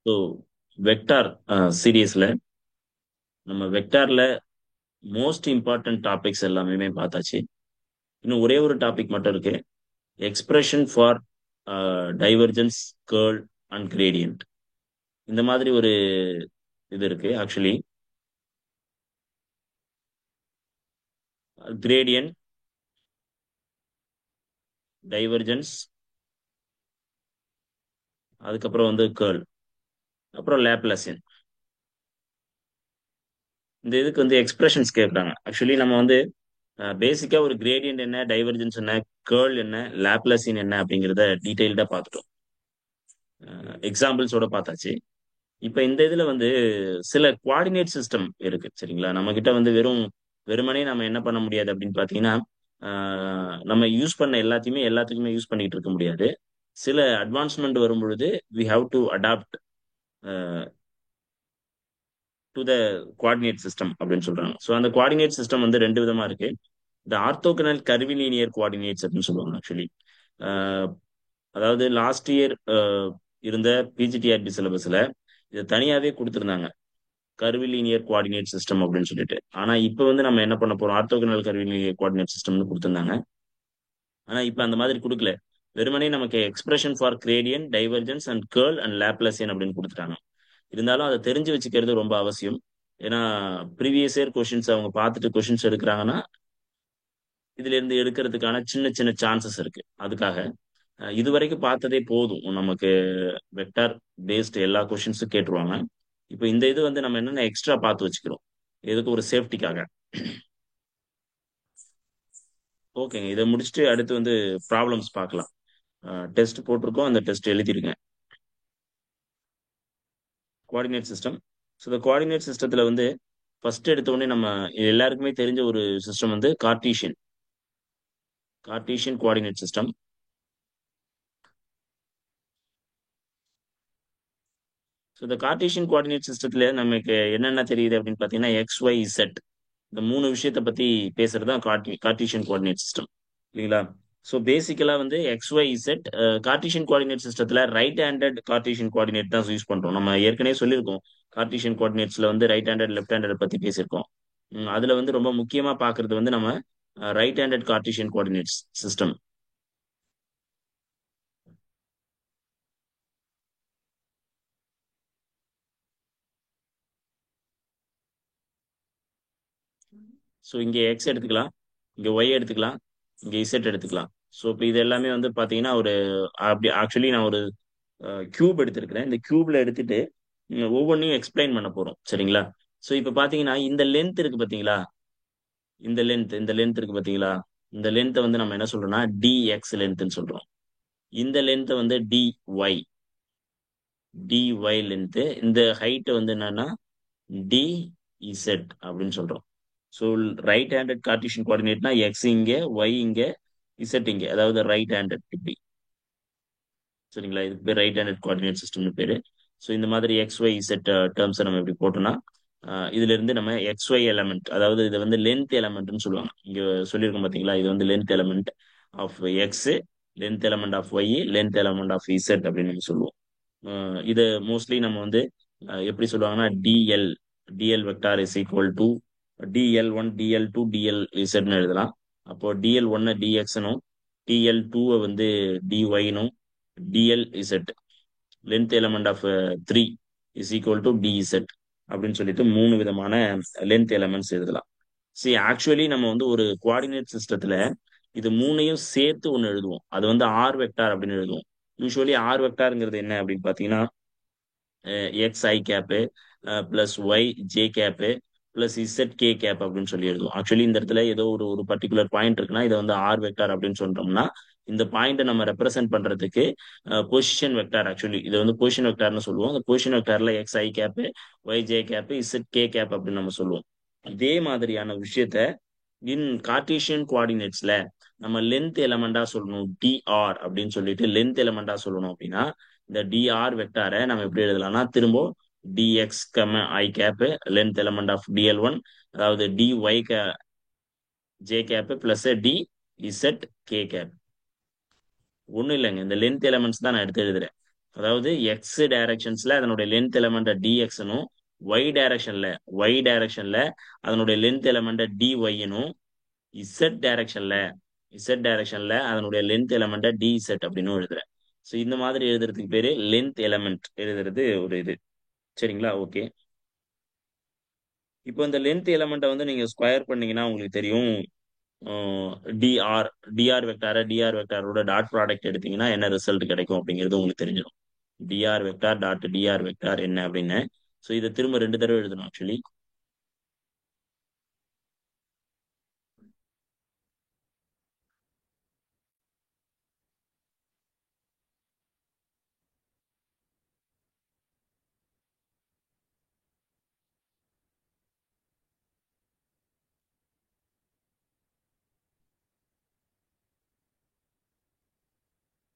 So vector சீரீஸ்ல நம்ம வெக்டார்ல most important topics எல்லாமே பார்த்தாச்சு. இன்னும் ஒரே ஒரு டாபிக் மட்டும் இருக்கு. Expression for divergence, girl and gradient. இந்த மாதிரி ஒரு இது இருக்கு. ஆக்சுவலி கிரேடியன்ட், டைவர்ஜென்ஸ், அதுக்கப்புறம் வந்து கேர்ள், அப்புறம் லேப்லாசியன். இந்த இதுக்கு வந்து எக்ஸ்பிரஷன்ஸ் கேட்குறாங்க. ஆக்சுவலி நம்ம வந்து பேசிக்கா ஒரு கிரேடியன்ட் என்ன, டைவர்ஜென்ஸ் என்ன, கேர்ள் என்ன, லேப்லாசியன் என்ன அப்படிங்கிறத டீடைல்டா பார்த்துட்டோம். எக்ஸாம்பிள்ஸோட பார்த்தாச்சு. இப்ப இந்த இதுல வந்து சில குவாடினேட் சிஸ்டம் இருக்கு, சரிங்களா? நம்ம கிட்ட வந்து வெறுமனே நம்ம என்ன பண்ண முடியாது அப்படின்னு பாத்தீங்கன்னா, நம்ம யூஸ் பண்ண எல்லாத்தையுமே எல்லாத்துக்குமே யூஸ் பண்ணிட்டு இருக்க முடியாது. சில அட்வான்ஸ்மெண்ட் வரும் பொழுது we have to adapt to the coordinate system அப்படின்னு சொல்றாங்க. ஸோ அந்த குவாடினேட் சிஸ்டம் வந்து ரெண்டு விதமா இருக்கு. இந்த ஆர்த்தோகனல் கர்விலீனியர் குவாடினேட்ஸ் அப்படின்னு சொல்லுவாங்க. ஆக்சுவலி அதாவது லாஸ்ட் இயர் இருந்த பிஜிடிஆர்பி சிலபஸ்ல இதை தனியாவே கொடுத்திருந்தாங்க, கர்விலீனியர் கோஆர்டினேட் சிஸ்டம் அப்படின்னு சொல்லிட்டு. ஆனா இப்ப வந்து நம்ம என்ன பண்ண போறோம், ஆர்த்தோகனல் கர்விலீனியர் கோஆர்டினேட் சிஸ்டம்னு கொடுத்திருந்தாங்க. ஆனா இப்ப அந்த மாதிரி கொடுக்கல. வெறுமனே நமக்கு expression for gradient, divergence and curl and Laplacian அப்படின்னு கொடுத்துட்டாங்க. இருந்தாலும் அதை தெரிஞ்சு வச்சுக்கிறது ரொம்ப அவசியம். ஏன்னா ப்ரீவியஸ் இயர் கொஷின்ஸ் அவங்க பார்த்துட்டு கொஷின்ஸ் எடுக்கிறாங்கன்னா இதுல இருந்து எடுக்கிறதுக்கான சின்ன சின்ன சான்சஸ் இருக்கு. அதுக்காக இதுவரைக்கும் பார்த்ததே போதும் நமக்கு. வெக்டார் பேஸ்ட் எல்லா கொஷின்ஸும் கேட்டுருவாங்க. இப்போ இந்த இது வந்து நம்ம என்னென்ன எக்ஸ்ட்ரா பார்த்து வச்சுக்கிறோம், எதுக்கு ஒரு சேஃப்டிக்காக. ஓகேங்க, இதை முடிச்சுட்டு அடுத்து வந்து ப்ராப்ளம்ஸ் பார்க்கலாம். டெஸ்ட் போட்டிருக்கோம், அந்த டெஸ்ட் எழுதிருங்க. Coordinate system. ஸோ இந்த கோஆர்டினேட் சிஸ்டத்தில் வந்து ஃபர்ஸ்ட் எடுத்த உடனே நம்ம எல்லாருக்குமே தெரிஞ்ச ஒரு சிஸ்டம் வந்து Cartesian. Cartesian coordinate system. So இந்த கார்ட்டீசியன் கோஆர்டினேட் சிஸ்டத்தில் நமக்கு என்னென்ன தெரியுது அப்படின்னு பார்த்தீங்கன்னா, எக்ஸ் ஒய் இசட், இந்த மூணு விஷயத்தை பற்றி பேசுறது தான் கார்ட்டீசியன் கோஆர்டினேட் சிஸ்டம், இல்லைங்களா? ஸோ பேசிக்கலா வந்து x y z Cartesian coordinate சிஸ்டத்துல ரைட் ஹேண்டட் கார்ட்டீசியன் கோஆர்டினேட் தான் யூஸ் பண்றோம். நம்ம ஏற்கனவே சொல்லியிருக்கோம், கார்ட்டீசியன் கோஆர்டினேட்ஸ்ல வந்து ரைட் ஹேண்டட் லெஃப்ட் ஹேண்டட் பத்தி பேசியிருக்கோம். அதுல வந்து ரொம்ப முக்கியமா பாக்குறது வந்து நம்ம right handed Cartesian coordinates system. So இங்க எக்ஸ் எடுத்துக்கலாம், இங்க ஒய் எடுத்துக்கலாம், இங்க இசட் எடுத்துக்கலாம். ஸோ இப்போ இது எல்லாமே வந்து பாத்தீங்கன்னா ஒரு அப்படி ஆக்சுவலி நான் ஒரு கியூப் எடுத்திருக்கிறேன். இந்த கியூப்ல எடுத்துட்டு ஒவ்வொன்றையும் எக்ஸ்பிளைன் பண்ண போறோம், சரிங்களா? ஸோ இப்போ பாத்தீங்கன்னா இந்த லென்த் இருக்கு பாத்தீங்களா, இந்த லென்த் இருக்கு பாத்தீங்களா, இந்த லென்த்தை வந்து நம்ம என்ன சொல்றோம்னா டிஎக்ஸ் லென்த்னு சொல்றோம். இந்த லென்த்தை வந்து டிஒய், டிஒய் லென்த். இந்த ஹைட் வந்து என்னன்னா டிஇசட் அப்படின்னு சொல்றோம். ஸோ ரைட் ஹேண்டட் கார்ட்டீசியன் கோஆர்டினேட்னா எக்ஸ் இங்க, ஒய் இங்க, இசட் இங்க, அதாவது ரைட் ஹேண்டட் இப்படி, சரிங்களா? இதுக்கு பேர் ரைட் ஹேண்டட் கோஆர்டினேட் சிஸ்டம்னு பேரு. ஸோ இந்த மாதிரி எக்ஸ் ஒய் இசட் டேர்ம்ஸை நம்ம இப்படி போட்டோம்னா இதுல இருந்து நம்ம எக்ஸ் ஒய் எலமெண்ட், அதாவது இது வந்து லென்த் எலமெண்ட்னு சொல்லுவாங்க. இங்க சொல்லியிருக்கோம் பாத்தீங்களா, இது வந்து length element of x, length element of y, length element of z அப்படின்னு நம்ம சொல்லுவோம். இது மோஸ்ட்லி நம்ம வந்து எப்படி சொல்லுவாங்கன்னா dl, dl vector is equal to dl one, dl two, dl இசட்னு எழுதலாம். அப்போ டிஎல் ஒன்னு டிஎக்ஸ்னும், டிஎல் டூவை வந்து டிஒய்னும், dl z length element of three is equal to dz அப்படின்னு சொல்லிட்டு மூணு விதமான லென்த் எலமெண்ட்ஸ் எழுதலாம். சரி, ஆக்சுவலி நம்ம வந்து ஒரு கோஆர்டினேட் சிஸ்டத்துல இது மூணையும் சேர்த்து ஒன்று எழுதுவோம், அது வந்து ஆர் வெக்டார் அப்படின்னு எழுதுவோம். யூஸ்வலி ஆர் வெக்டாருங்கிறது என்ன அப்படின்னு பாத்தீங்கன்னா, x i cap plus y J cap plus z k cap அப்படின்னு சொல்லி எழுதுவோம். ஆக்சுவலி இந்த இடத்துல ஏதோ ஒரு ஒரு பர்டிகுலர் பாயிண்ட் இருக்குன்னா இதை வந்து ஆர் வெக்டார் அப்படின்னு சொல்றோம்னா, இந்த பாயிண்ட்டை நம்ம ரெப்ரசென்ட் பண்றதுக்கு பொசிஷன் வெக்டார், ஆக்சுவலி இது வந்து பொசிஷன் வெக்டார்னு சொல்லுவோம். அந்த பொசிஷன் வெக்டார்ல x i cap, y J cap, z k cap அப்படின்னு நம்ம சொல்லுவோம். இதே மாதிரியான விஷயத்த இன் கார்ட்டீசியன் கோஆர்டினேட்ஸ்ல நம்ம லென்த் எலமெண்டா சொல்லணும், டிஆர் அப்படின்னு சொல்லிட்டு லென்த் எலமெண்டா சொல்லணும். அப்படின்னா இந்த டிஆர் வெக்டாரை நம்ம எப்படி எழுதலாம்னா, திரும்ப dx i cap length element of dl one, அதாவது dy j cap plus d z k cap. ஒன்றும் இல்லைங்க, இந்த லென்த் எலமெண்ட்ஸ் தான் நான் எடுத்து எழுதுறேன். அதாவது எக்ஸ் டைரக்ஷன்ஸ்ல அதனுடைய லென்த் எலமெண்ட் டிஎக்ஸ்னும் ஒய் டைரக்ஷன்ல ஒய் டைரக்ஷன்ல அதனுடைய லென்த் எலமெண்ட் டிஒய்னும் இசட் டைரக்ஷன்ல இசட் டைரக்ஷன்ல அதனுடைய லென்த் எலமெண்ட் டி இசட் அப்படின்னு எழுதுறேன். ஸோ இந்த மாதிரி எழுதுறதுக்கு பேரு லென்த் எலமெண்ட் எழுதுறது ஒரு இது. சரிங்களா? ஓகே. இப்போ இந்த லென்த் எலமெண்ட்டை வந்து நீங்க ஸ்கொயர் பண்ணீங்கன்னா உங்களுக்கு தெரியும். டிஆர் டிஆர் வெக்டாரோட டாட் ப்ராடக்ட் எடுத்தீங்கன்னா என்ன ரிசல்ட் கிடைக்கும் அப்படிங்கிறது உங்களுக்கு தெரிஞ்சிடும். D R vector dot D R vector என்ன அப்படின்னு. ஸோ இதை திரும்ப 2 தடவை எழுதணும் ஆக்சுவலி.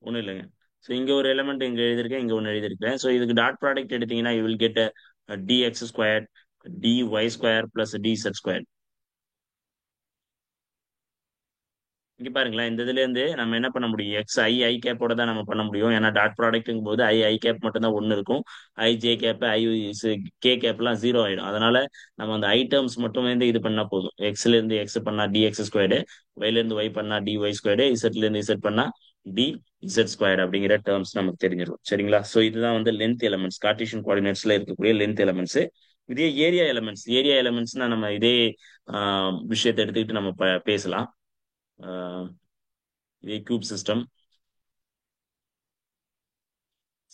ஒன்றும் இல்லைங்க. ஸோ இங்க ஒரு எலமெண்ட் இங்க எழுதியிருக்கேன், இங்க ஒன்று எழுதியிருக்கேன். ஸோ இதுக்கு டாட் ப்ராடக்ட் எடுத்தீங்கன்னா you will get dx square dy square plus dz square. இங்க பாருங்களேன், இந்த இதுல இருந்து நம்ம என்ன பண்ண முடியும்? எக்ஸ் ஐ கேப்போட தான் நம்ம பண்ண முடியும். ஏன்னா டாட் ப்ராடக்ட்ங்கும் போது ஐ கேப் மட்டும் தான் ஒன்று இருக்கும். ஜே கேப் கே கேப்லாம் 0 ஆயிடும். அதனால நம்ம அந்த ஐ டேர்ம்ஸ் மட்டும் வந்து இது பண்ணா போதும். எக்ஸ்ல இருந்து எக்ஸ் பண்ணா டிஎக்ஸ் ஸ்கொயர்டு, ஒய்ல இருந்து ஒய் பண்ணா டிஒய் ஸ்கொயர்டு, இசட்ல இருந்து இசட் பண்ணா டி இசட் ஸ்கொயர் அப்படிங்கிற டேர்ம்ஸ் நமக்கு தெரிஞ்சிடும். சரிங்களா? ஸோ இதுதான் வந்து லென்த் எலமெண்ட்ஸ், கார்டீசியன் கோஆர்டினேட்ஸ்ல இருக்கக்கூடிய லென்த் எலமெண்ட்ஸ். இதே ஏரியா எலமெண்ட்ஸ்னா நம்ம இதே விஷயத்தை எடுத்துக்கிட்டு நம்ம பேசலாம். இதே கியூப் சிஸ்டம்.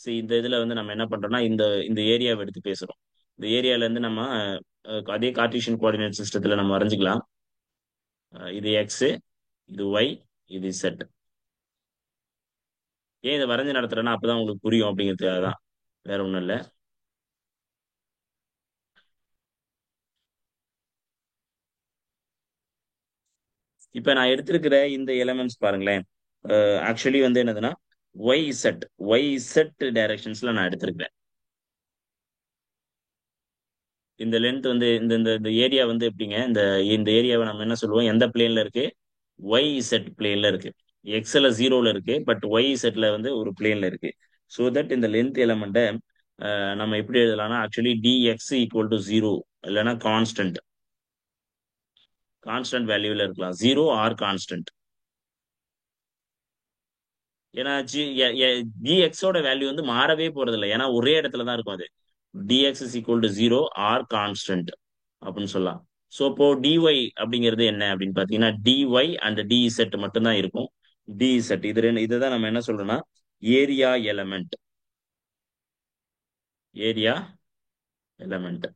சரி, இந்த இதுல வந்து நம்ம என்ன பண்றோம்னா இந்த இந்த ஏரியாவை எடுத்து பேசுறோம். இந்த ஏரியால இருந்து நம்ம அதே கார்டீசியன் கோஆர்டினேட் சிஸ்டத்துல நம்ம வரைஞ்சுக்கலாம். இது எக்ஸ், இது ஒய், இது செட். ஏன் இதை வரைஞ்சு நடத்துறேன்னா அப்பதான் உங்களுக்கு புரியும் அப்படிங்கிறதுக்காக தான், வேற ஒண்ணும் இல்லை. இப்ப நான் எடுத்திருக்கிற இந்த எலமெண்ட்ஸ் பாருங்களேன். ஆக்சுவலி வந்து என்னதுன்னா ஒய் செட் டைரக்ஷன்ஸ்ல நான் எடுத்திருக்கிறேன். இந்த லென்த் வந்து இந்த இந்த இந்த ஏரியா வந்து எப்படிங்க, இந்த இந்த ஏரியாவை நம்ம என்ன சொல்லுவோம், எந்த பிளேன்ல இருக்கு? ஒய் செட் பிளேன்ல இருக்கு. எக்ஸ்ல 0ல இருக்கு, பட் ஒய் செட்ல வந்து ஒரு பிளேன்ல இருக்கு. ஸோ தட் இந்த லென்த் எலமெண்ட்டை நம்ம எப்படி எழுதலாம்னா ஆக்சுவலி டிஎக்ஸ் ஈக்குவல் டு 0, இல்லைன்னா கான்ஸ்டன்ட் கான்ஸ்டன்ட் வேல்யூல இருக்கலாம், 0 ஆர் கான்ஸ்டன்ட். ஏன்னா ஜிஎக்ஸோட வேல்யூ வந்து மாறவே போறது இல்லை, ஏன்னா ஒரே இடத்துல தான் இருக்கும் அது. D X is equal to 0 or constant அப்படின்னு சொல்லலாம். ஸோ இப்போ டிஒய் அப்படிங்கிறது என்ன அப்படின்னு பார்த்தீங்கன்னா டிஒய் அண்ட் டிஇசெட் மட்டும்தான் இருக்கும். டிஇசெட் இது ரெண்டு, இதுதான் நம்ம என்ன சொல்றோம்னா area element. Area element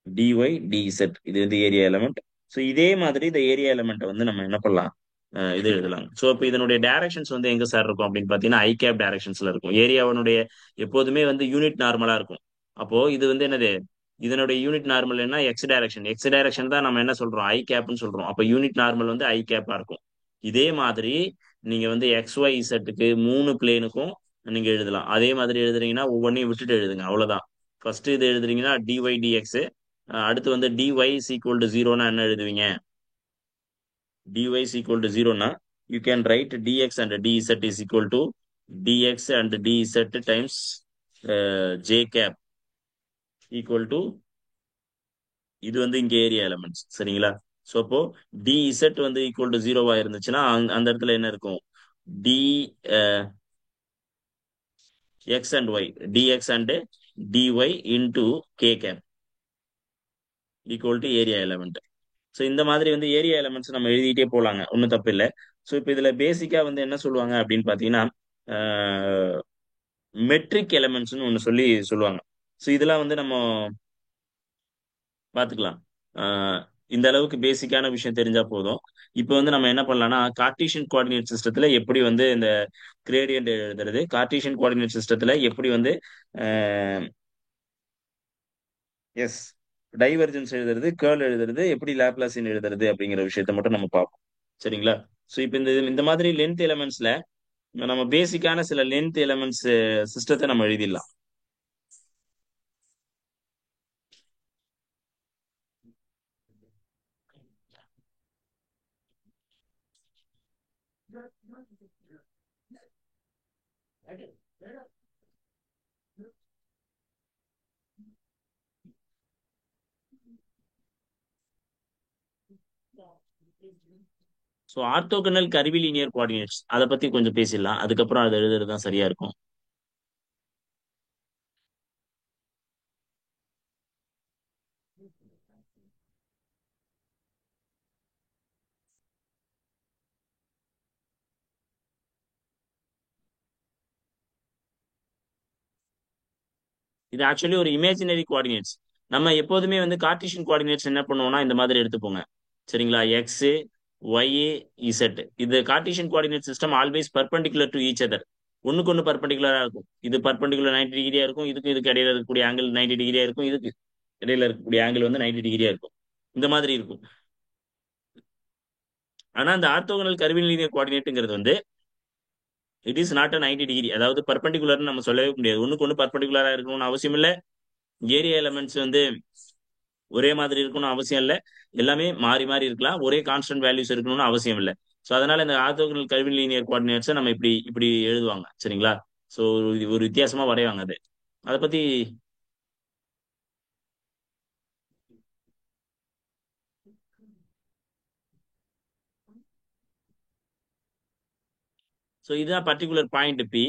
D Y D Z இது வந்து ஏரியா எலமெண்ட். ஸோ இதே மாதிரி இந்த ஏரியா எலமெண்ட்டை வந்து நம்ம என்ன பண்ணலாம், இது எழுதலாம். ஸோ இப்போ இதனுடைய டைரக்ஷன்ஸ் வந்து எங்க சார் இருக்கும் அப்படின்னு பார்த்தீங்கன்னா ஐ கேப் டைரக்ஷன்ஸ்ல இருக்கும். ஏரியாவுடைய எப்போதுமே வந்து யூனிட் நார்மலா இருக்கும். அப்போ இது வந்து என்னது, இதனுடைய யூனிட் நார்மல் என்ன? எக்ஸ் டைரக்ஷன் தான் நம்ம என்ன சொல்றோம், ஐ கேப்னு சொல்றோம். அப்போ யூனிட் நார்மல் வந்து ஐ கேப்பா இருக்கும். இதே மாதிரி நீங்க வந்து எக்ஸ் ஒய் இசட்டுக்கு 3 பிளேனுக்கும் நீங்க எழுதலாம். அதே மாதிரி எழுதுறீங்கன்னா ஒவ்வொன்றையும் விட்டுட்டு எழுதுங்க, அவ்வளவுதான். ஃபர்ஸ்ட் இது எழுதுறீங்கன்னா டிஒய் டிஎக்ஸ், அடுத்து வந்து டிஒய் இஸ் ஈக்குவல் டு 0னா என்ன எழுதுவீங்க? dy is equal to 0 na, you can write dx and dz is equal to dx and dz times j cap equal to, இது வந்து இங்க ஏரியா எலமெண்ட்ஸ். சரிங்களா? So அப்போ dz வந்து ஈக்குவல் டு 0வா இருந்துச்சுன்னா அந்த இடத்துல என்ன இருக்கும்? D X and Y, D X and D Y into K cap equal to area element. So இந்த மாதிரி வந்து ஏரியா எலமெண்ட்ஸ் நம்ம எழுதிட்டே போலாங்க, ஒன்றும் தப்பு இல்லை. ஸோ இப்போ இதுல பேசிக்கா வந்து என்ன சொல்லுவாங்க அப்படின்னு பாத்தீங்கன்னா மெட்ரிக் எலமெண்ட்ஸ்னு ஒன்று சொல்லுவாங்க. ஸோ இதெல்லாம் வந்து நம்ம பார்த்துக்கலாம். இந்த அளவுக்கு பேசிக்கான விஷயம் தெரிஞ்சா போதும். இப்போ வந்து நம்ம என்ன பண்ணலாம்னா கார்ட்டீசியன் கோஆர்டினேட் சிஸ்டத்துல எப்படி வந்து இந்த கிரேடியன்ட் எழுதுறது, கார்ட்டீசியன் கோஆர்டினேட் சிஸ்டத்துல எப்படி வந்து எஸ் டைவர்ஜென்ஸ் எழுதுறது, கேர்ள் எழுதுறது, எப்படி லாப்லாசியன் எழுதுறது அப்படிங்கிற விஷயத்த மட்டும் நம்ம பார்ப்போம். சரிங்களா? ஸோ இப்போ இந்த இந்த மாதிரி லென்த் எலமெண்ட்ஸ்ல நம்ம பேசிக்கான சில லென்த் எலமெண்ட்ஸ் சிஸ்டத்தை நம்ம எழுதிடலாம். ஸோ ஆர்த்தோகனல் கர்விலீனியர் கோஆர்டினேட்ஸ் அதை பத்தி கொஞ்சம் பேசிடலாம், அதுக்கப்புறம் அதை எழுதுறது தான் சரியா இருக்கும். இது ஆக்சுவலி ஒரு இமேஜினரி கோஆர்டினேட்ஸ். நம்ம எப்போதுமே வந்து கார்ட்டீசியன் கோஆர்டினேட்ஸ் என்ன பண்ணுவோம்னா இந்த மாதிரி எடுத்துப்போங்க. சரிங்களா? X, y, z. இது Cartesian coordinate system always perpendicular to each other. ஒண்ணுக்கு ஒண்ணு பர்பெண்டிகுலரா இருக்கும். இது பர்பெண்டிகுலர் 90 டிகிரியா இருக்கும், இதுக்கு இடையில இருக்கக்கூடிய ஆங்கிள் 90 டிகிரியா இருக்கும், இதுக்கு இடையில இருக்கக்கூடிய ஆங்கிள் வந்து 90 டிகிரியா இருக்கும். இந்த மாதிரி இருக்கும். ஆனா இந்த ஆர்த்தோகனல் கர்விலீனியர் கோஆர்டினேட்ங்கிறது வந்து it is not a 90 degree, அதாவது பர்பெண்டிகுலர்னு நம்ம சொல்லவே முடியாது. ஒண்ணுக்கு ஒண்ணு பர்பெண்டிகுலரா இருக்கணும்னு அவசியம் இல்ல. ஏரியா எலமெண்ட்ஸ் வந்து ஒரே மாதிரி இருக்கணும்னு அவசியம் இல்லை. எல்லாமே மாறி மாறி இருக்கலாம். ஒரே கான்ஸ்டன்ட் வேல்யூஸ் இருக்கணும்னு அவசியம் இல்லை. ஸோ அதனால இந்த ஆர்த்தோகனல் கர்விலீனியர் கோஆர்டினேட்ஸை நம்ம இப்படி இப்படி எழுதுவாங்க. சரிங்களா? ஸோ ஒரு வித்தியாசமா வரைவாங்க அது. அதை பத்தி. ஸோ இதுதான் பர்டிகுலர் பாயிண்ட் பி.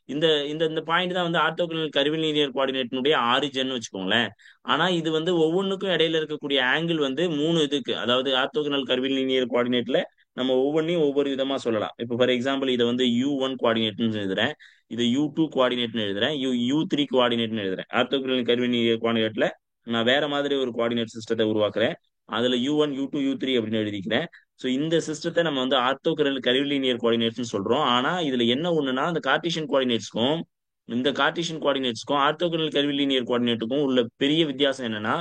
இந்த இந்த இந்த பாயிண்ட் தான் வந்து ஆர்த்தோகனல் கர்விலீனியர் கோஆர்டினேட்டினுடைய ஆரிஜன் வச்சுக்கோங்களேன். ஆனா இது வந்து ஒவ்வொன்றுக்கும் இடையில இருக்கக்கூடிய ஆங்கிள் வந்து மூணு இதுக்கு, அதாவது ஆர்த்தோகனல் கர்விலீனியர் கோஆர்டினேட்ல நம்ம ஒவ்வொன்றையும் ஒவ்வொரு விதமா சொல்லலாம். இப்போ ஃபார் எக்ஸாம்பிள் இதை வந்து U1 கோஆர்டினேட்னு எழுதுறேன், இது U2 கோஆர்டினேட்னு எழுதுறேன், U3 கோஆர்டினேட்னு எழுதுறேன். ஆர்த்தோகனல் கர்விலீனியர் கோஆர்டினேட்ல நான் வேற மாதிரி ஒரு கோஆர்டினேட் சிஸ்டத்தை உருவாக்குறேன். அதுல U1 U2 U3 அப்படின்னு எழுதிக்கிறேன். ஸோ இந்த சிஸ்டத்தை நம்ம வந்து ஆர்த்தோகனல் கர்விலீனியர் கோஆர்டினேட்ஸ் சொல்றோம். ஆனா இதுல என்ன ஒண்ணுன்னா, அந்த கார்ட்டீசியன் கோஆர்டினேட்ஸ்க்கும் இந்த கார்ட்டீசியன் கோஆர்டினேட்ஸ்க்கும் ஆர்த்தோகனல் கர்விலீனியர் கோஆர்டினேட்டுக்கும் உள்ள பெரிய வித்தியாசம் என்னன்னா,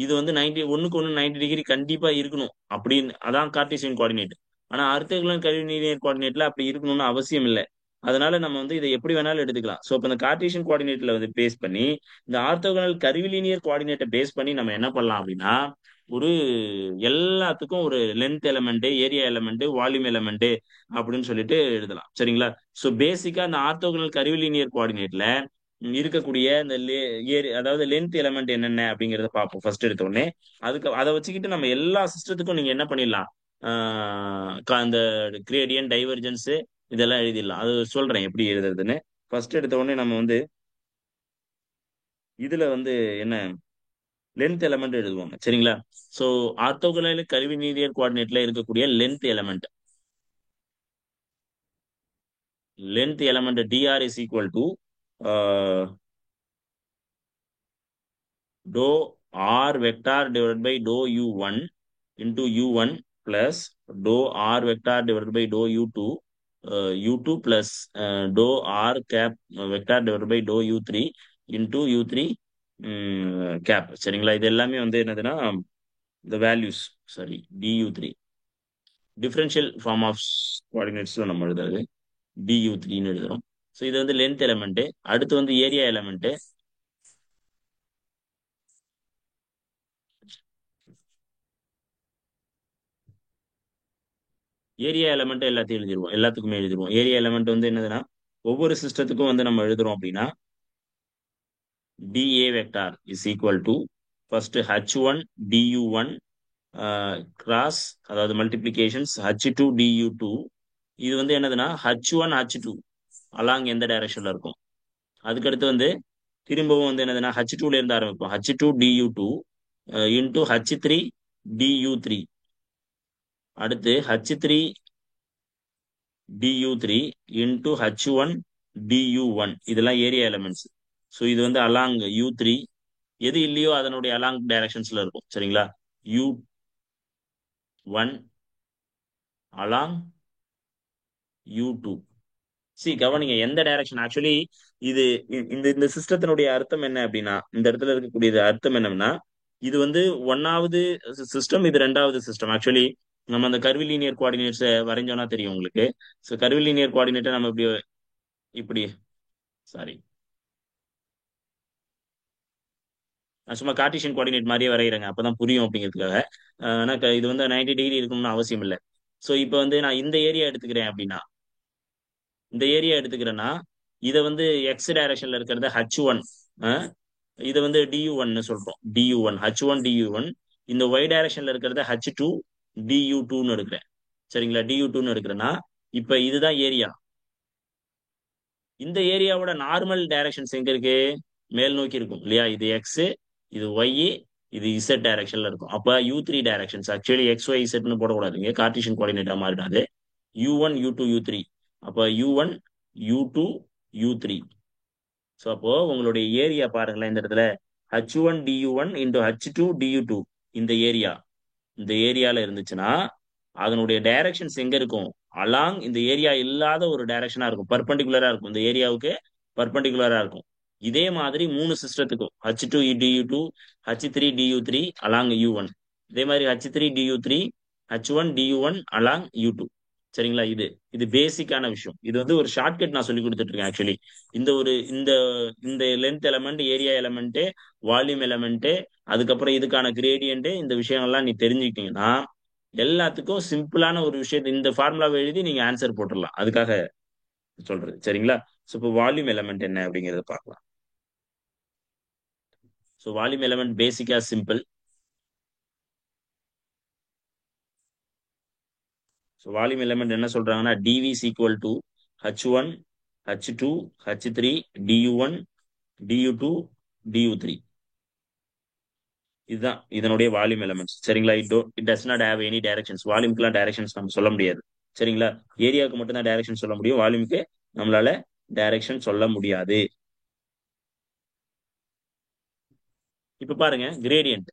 இது வந்து 90 ஒண்ணுக்கு ஒண்ணு 90 டிகிரி கண்டிப்பா இருக்கணும் அப்படின்னு, அதான் கார்ட்டீசியன் கோஆர்டினேட். ஆனா ஆர்த்தோகனல் கர்விலீனியர் கோஆர்டினேட்ல அப்படி இருக்கணும்னு அவசியம் இல்லை. அதனால நம்ம வந்து இதை எப்படி வேணாலும் எடுத்துக்கலாம். ஸோ இப்போ இந்த கார்ட்டீசியன் கோஆர்டினேட்ல வந்து பேஸ் பண்ணி இந்த ஆர்த்தோகனல் கர்விலீனியர் கோஆர்டினேட்டை பேஸ் பண்ணி நம்ம என்ன பண்ணலாம் அப்படின்னா, ஒரு எல்லாத்துக்கும் ஒரு length element, area element, volume element அப்படின்னு சொல்லிட்டு எழுதலாம். சரிங்களா? ஸோ பேசிக்கா இந்த ஆர்த்தோகனல் கர்விலீனியர் கோஆர்டினேட்ல இருக்கக்கூடிய இந்த அதாவது லென்த் எலமெண்ட் என்னென்ன அப்படிங்கறத பார்ப்போம் ஃபர்ஸ்ட் எடுத்த உடனே. அதுக்கு அதை வச்சுக்கிட்டு நம்ம எல்லா சிஸ்டத்துக்கும் நீங்க என்ன பண்ணிடலாம், அந்த கிரேடியன், டைவர்ஜென்ஸ் இதெல்லாம் எழுதிடலாம். அது சொல்றேன் எப்படி எழுதுறதுன்னு. ஃபர்ஸ்ட் எடுத்த உடனே நம்ம வந்து இதுல வந்து என்ன லென்த் எலமெண்ட் எழுதுவாங்க. சரிங்களா? ஸோ ஆர்த்தோகனல் கர்விலீனியர் கோஆர்டினேட்ல இருக்கக்கூடிய length element dr is equal to dou r vector divided by dou u1 into u1 plus dou r vector divided by dou u2, u2 plus dou r cap vector divided by dou u3 into u3 cap. சரிங்களா? இது எல்லாமே வந்து என்னதுன்னா the values, sorry, du3 differential form of கோஆர்டினேட்ஸ்ல நம்ம எழுதுறது du3ன்னு எழுதுறோம். So இது வந்து லென்த் எலமெண்ட். அடுத்து வந்து ஏரியா எலமெண்ட். ஏரியா எலமெண்ட் எல்லாத்தையும் எழுதிருவோம், எல்லாத்துக்குமே எழுதிருவோம். ஏரியா எலமெண்ட் வந்து என்னதுன்னா, ஒவ்வொரு சிஸ்டத்துக்கும் வந்து நம்ம எழுதுறோம் அப்படின்னா dA vector is equal to first H1 du1 cross, அதாவது மல்டிப்ளிகேஷன்ஸ் H2 du2. இது வந்து என்னதுன்னா H1 H2 அலாங் எந்த டைரக்ஷன்ல இருக்கும். அதுக்கடுத்து வந்து திரும்பவும் வந்து என்னதுன்னா H2ல இருந்து ஆரம்பிப்போம். H2 du2 into H3 du3. அடுத்து H3 du3 into H1 du1. இதெல்லாம் ஏரியா எலமெண்ட்ஸ். ஸோ இது வந்து அலாங் U3. எது இல்லையோ அதனுடைய அலாங் டைரக்ஷன்ஸ்ல இருக்கும். சரிங்களா? U1 along U2. சி கவனிங்க, எந்த டைரக்ஷன் ஆக்சுவலி இது இந்த இந்த சிஸ்டத்தினுடைய அர்த்தம் என்ன அப்படின்னா, இந்த இடத்துல இருக்கக்கூடிய அர்த்தம் என்னன்னா, இது வந்து ஒன்னாவது சிஸ்டம், இது ரெண்டாவது சிஸ்டம். ஆக்சுவலி நம்ம அந்த கர்விலீனியர் கோஆர்டினேட்ஸை வரைஞ்சோம்னா தெரியும் உங்களுக்கு. ஸோ கர்விலீனியர் கோஆர்டினேட்டை நம்ம இப்படி இப்படி சாரி, நான் சும்மா கார்ட்டீசியன் கோஆர்டினேட் மாதிரியே வரைகிறேங்க, அப்பதான் புரியும் அப்படிங்கிறதுக்காக. ஆனா இது வந்து 90 டிகிரி இருக்கணும்னு அவசியம் இல்லை. ஸோ இப்போ வந்து நான் இந்த ஏரியா எடுத்துக்கிறேன் அப்படின்னா, இந்த ஏரியா எடுத்துக்கிறேன்னா இதை வந்து எக்ஸ் டைரக்ஷன்ல இருக்கிறத H1, இதை வந்து du1 சொல்றோம். du1 H1 du1. இந்த ஒய் டைரக்ஷன்ல இருக்கிறத H2 du2ன்னு எடுக்கிறேன். சரிங்களா? du2ன்னு எடுக்கிறேன்னா இப்ப இதுதான் ஏரியா. இந்த ஏரியாவோட நார்மல் டைரக்ஷன்ஸ் எங்க இருக்கு? மேல் நோக்கி இருக்கும் இல்லையா? இது எக்ஸ், இது ஒய், இது இசட் டைரக்ஷன்ல இருக்கும். அப்ப U3 directions actually x y இசட்னு போடக்கூடாதுங்க, கார்டீசியன் கோஆர்டினேட்டா மாறிடாது. U1 U2 U3. அப்ப U1 U2 U3. ஸோ அப்போ உங்களுடைய ஏரியா பாருங்களேன், இந்த இடத்துல H1 DU1 into H2 DU2. இந்த ஏரியா இந்த ஏரியால இருந்துச்சுன்னா அதனுடைய டைரக்ஷன்ஸ் எங்க இருக்கும்? அலாங் இந்த ஏரியா இல்லாத ஒரு டைரக்ஷனா இருக்கும், பர்பண்டிகுலரா இருக்கும், இந்த ஏரியாவுக்கு பர்பண்டிகுலரா இருக்கும். இதே மாதிரி மூணு சிஸ்டத்துக்கும் H2 DU2, H3 DU3 along U1, இதே மாதிரி H3 DU3, H1 DU1 along U2. சரிங்களா? இது இது பேசிக்கான விஷயம். இது வந்து ஒரு ஷார்ட்கட் நான் சொல்லி கொடுத்துட்டு இருக்கேன் ஆக்சுவலி. இந்த ஒரு இந்த இந்த length element, area element, volume element, அதுக்கப்புறம் இதுக்கான கிரேடியன்ட், இந்த விஷயங்கள்லாம் நீ தெரிஞ்சுக்கிட்டீங்கன்னா எல்லாத்துக்கும் சிம்பிளான ஒரு விஷயத்தை இந்த ஃபார்முலாவை எழுதி நீங்க ஆன்சர் போட்டுடலாம். அதுக்காக சொல்றது. சரிங்களா? ஸோ இப்போ வால்யூம் எலமெண்ட் என்ன அப்படிங்கறத பார்க்கலாம். ஸோ வால்யூம் எலமெண்ட் பேசிக்கா சிம்பிள். ஸோ வால்யூம் எலமெண்ட் என்ன சொல்றாங்கன்னா dv is equal to h1 h2 h3 du1 du2 du3. இதுதான் இதனுடைய வால்யூம் எலமெண்ட்ஸ். சரிங்களா? It does not have any directions. வால்யூம்க்குலாம் டைரக்ஷன்ஸ் நம்ம சொல்ல முடியாது. சரிங்களா? ஏரியாவுக்கு மட்டும் தான் டைரக்ஷன் சொல்ல முடியும், வால்யூமுக்கு நம்மளால டைரக்ஷன் சொல்ல முடியாது. இப்ப பாருங்க கிரேடியன்ட்.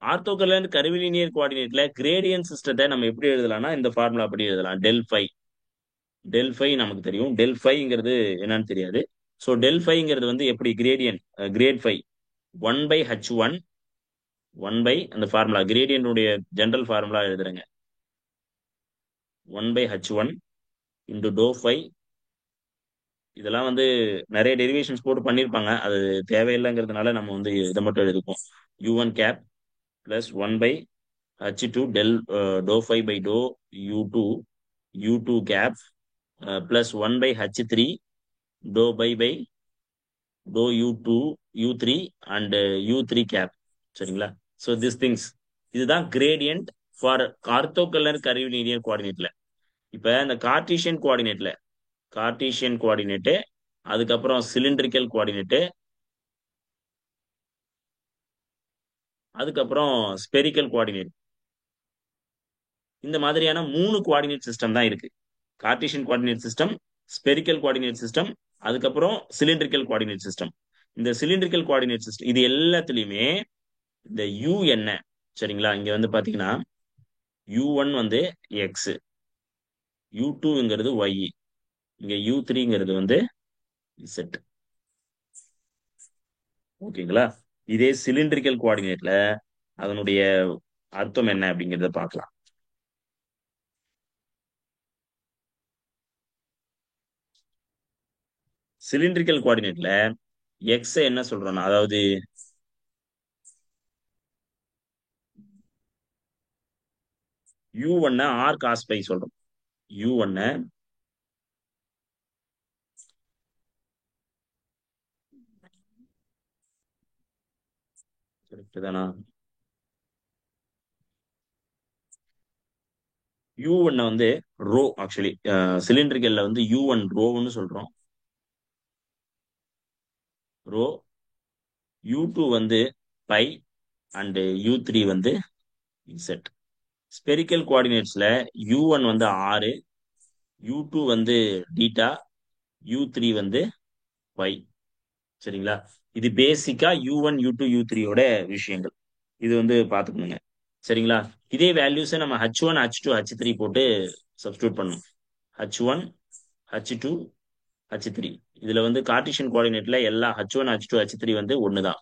ஆர்த்தோகனல் அண்ட் கர்விலினியர் கோஆர்டினேட்ல கிரேடியன்ட் சிஸ்டத்தை நம்ம எப்படி எழுதலாம்னா இந்த ஃபார்முலா படி எழுதலாம். டெல் ஃபை நமக்கு தெரியும், டெல் ஃபைங்கிறது என்னன்னு தெரியாது. ஸோ டெல் ஃபைங்கிறது வந்து எப்படி gradient, grad phi 1/H1, 1 by அந்த ஃபார்முலா கிரேடியன்டுடைய ஜெனரல் ஃபார்முலா எழுதுறேங்க. 1/H1 இன்டு டோ ஃபை. இதெல்லாம் வந்து நிறைய டெரிவேஷன்ஸ் போட்டு பண்ணியிருப்பாங்க, அது தேவையில்லைங்கிறதுனால நம்ம வந்து இதை மட்டும் எழுதுப்போம். U1 cap plus 1/H2 del do phi by to U2 cap plus 1/H3 do by to U2 U3 and U3 cap. சரிங்களா? ஸோ திஸ் திங்ஸ் இதுதான் கிரேடியன்ட் ஃபார் ஆர்த்தோகனல் கர்விலினியர் கோஆர்டினேட்ல. இப்ப இந்த கார்டீசியன் கோஆர்டினேட்டு, அதுக்கப்புறம் சிலிண்ட்ரிக்கல் கோஆர்டினேட்டு, அதுக்கப்புறம் spherical coordinate. இந்த மாதிரியான 3 coordinate system தான் இருக்கு. Cartesian coordinate system, spherical coordinate system, அதுக்கப்புறம் சிலிண்ட்ரிக்கல் கோஆர்டினேட் சிஸ்டம். இந்த சிலிண்ட்ரிக்கல் கோஆர்டினேட் சிஸ்டம் இது எல்லாத்துலயுமே இந்த U என்ன? சரிங்களா? இங்க வந்து பாத்தீங்கன்னா U1 வந்து எக்ஸ், U2ங்கிறது ஒய், இங்க U3ங்கிறது வந்து இசட். ஓகேங்களா? இதே சிலிண்ட்ரிக்கல் கோஆர்டினேட்ல அதனுடைய அர்த்தம் என்ன அப்படிங்கறத பார்க்கலாம். சிலிண்ட்ரிக்கல் கோஆர்டினேட்ல எக்ஸ் என்ன சொல்றோம்னா, அதாவது U1 ஆர் காஸ் பை சொல்றோம். U1 கரெக்ட் தானா? U1 வந்து ரோ, ஆக்சுவலி சிலிண்ட்ரிக்கல்ல வந்து U1 ரோன்னு சொல்றோம், ரோ. U2 வந்து பை அண்ட் U3 வந்து இசட். ஸ்பெரிக்கல் கோஆர்டினேட்ஸ்ல U1 வந்து ஆறு, U2 வந்து டீட்டா, U3 வந்து பை. சரிங்களா? இது பேசிக்கா U1 U2 U3யோட விஷயங்கள். இது வந்து பாத்துக்கணுங்க. சரிங்களா? இதே வேல்யூஸை நம்ம H1 H2 H3 போட்டு சப்ஸ்டியூட் பண்ணணும். H1 H2 H3. இதுல வந்து கார்டீசியன் கோஆர்டினேட்ல எல்லா H1 H2 H3 வந்து ஒண்ணுதான்.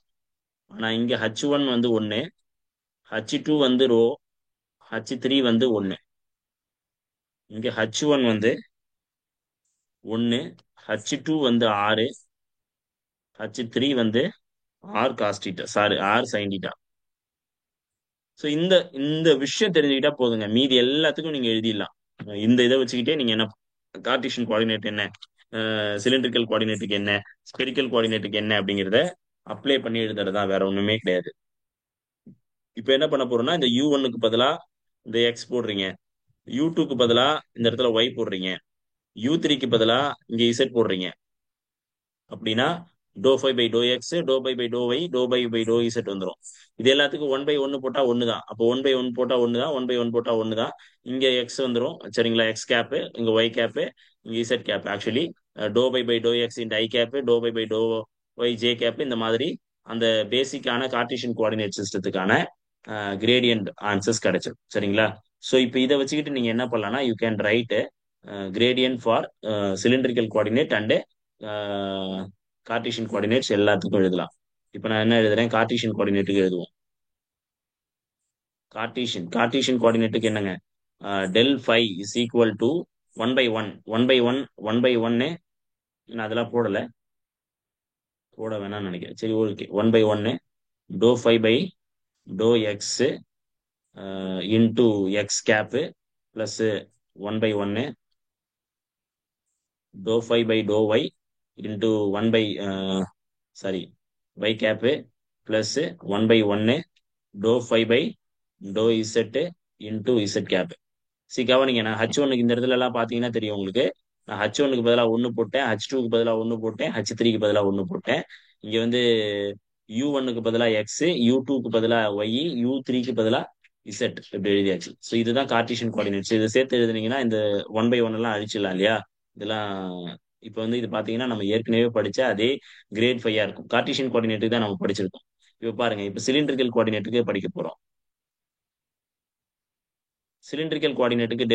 ஆனா இங்க H1 வந்து ஒண்ணு, H2 வந்து ரோ, H3 வந்து ஒண்ணு. இங்க H1 வந்து ஒண்ணு, H2 வந்து ஆறு, H3 வந்து r cos theta, sorry r sine theta. So இந்த இந்த விஷயம் தெரிஞ்சுக்கிட்டா போதுங்க, மீதி எல்லாத்துக்கும் நீங்க எழுதிடலாம். இந்த இதை வச்சுக்கிட்டே நீங்க என்ன கார்டீசியன் கோஆர்டினேட் என்ன, சிலிண்ட்ரிக்கல் கோஆர்டினேட்டுக்கு என்ன, ஸ்பெரிக்கல் கோஆர்டினேட்டுக்கு என்ன அப்படிங்கிறத அப்ளை பண்ணி எழுதுறதா, வேற ஒண்ணுமே கிடையாது. இப்போ என்ன பண்ண போறோம்னா இந்த U1க்கு பதிலா இந்த எக்ஸ் போடுறீங்க, U2க்கு பதிலா இந்த இடத்துல ஒய் போடுறீங்க, U3க்கு பதிலா இங்க இசட் போடுறீங்க. அப்படின்னா do phi by to X, to phi by to Y, to phi by to Z வந்துடும். இது எல்லாத்துக்கும் 1/1 போட்டா ஒன்று தான். அப்போ 1/1 போட்டா ஒன்று தான், 1/1 போட்டா ஒன்று தான். இங்க எக்ஸ் வந்துடும் சரிங்களா, எக்ஸ் கேப்பு, இங்க ஒய் கேப்பு, இங்க Z cap. Actually do phi by to X into I cap, do phi by to Y J cap. இந்த மாதிரி அந்த பேசிக்கான கார்டீசியன் கோஆர்டினேட் சிஸ்டத்துக்கான கிரேடியன்ட் ஆன்சர்ஸ் கிடைச்சிடும் சரிங்களா. ஸோ இப்போ இதை வச்சுக்கிட்டு நீங்க என்ன பண்ணலாம்னா you can write gradient for cylindrical coordinate and Cartesian coordinates எல்லாத்துக்கும் எழுதலாம். இப்போ நான் என்ன எழுதுறேன், கார்டீசியன் கோஆர்டினேட்டுக்கு எழுதுவோம். கார்டீசியன் கோஆர்டினேட்டுக்கு என்னங்க, del phi is equal to 1/1 1/1 1/1. நான் அதெல்லாம் போட வேணாம்னு நினைக்கிறேன். சரி okay, 1/1 do phi by to X into X cap plus 1/1 do phi by to Y into sorry y cap plus 1/1 do phi by to Z into Z cap. கவனிங்க, நான் H1க்கு இந்த இடத்துல எல்லாம் பார்த்தீங்கன்னா தெரியும் உங்களுக்கு. நான் H1க்கு பதிலாக ஒன்று போட்டேன், H2க்கு பதிலாக ஒன்று போட்டேன், H3க்கு பதிலாக ஒன்று போட்டேன். இங்கே வந்து U1க்கு பதிலாக எக்ஸ், U2க்கு பதிலாக ஒய், U3க்கு பதிலாக இசட் இப்படி எழுதியாச்சு. ஸோ இதுதான் கார்டீசியன் கோஆர்டினேட்ஸ். இதை சேர்த்து எழுதுனீங்கன்னா இந்த 1/1 எல்லாம் அழிச்சிடலாம் இல்லையா. இதெல்லாம் இப்போ வந்து இது பார்த்தீங்கன்னா நம்ம ஏற்கனவே படிச்ச அதே கிரேட் 5 இருக்கும். கார்டீசியன் கோஆர்டினேட்டுக்கு தான் நம்ம படிச்சிருக்கோம். இப்போ பாருங்க, இப்போ சிலிண்ட்ரிக்கல் கோஆர்டினேட்டுக்கு படிக்க போறோம். சிலிண்ட்ரிக்கல் கோஆர்டினேட்டுக்கு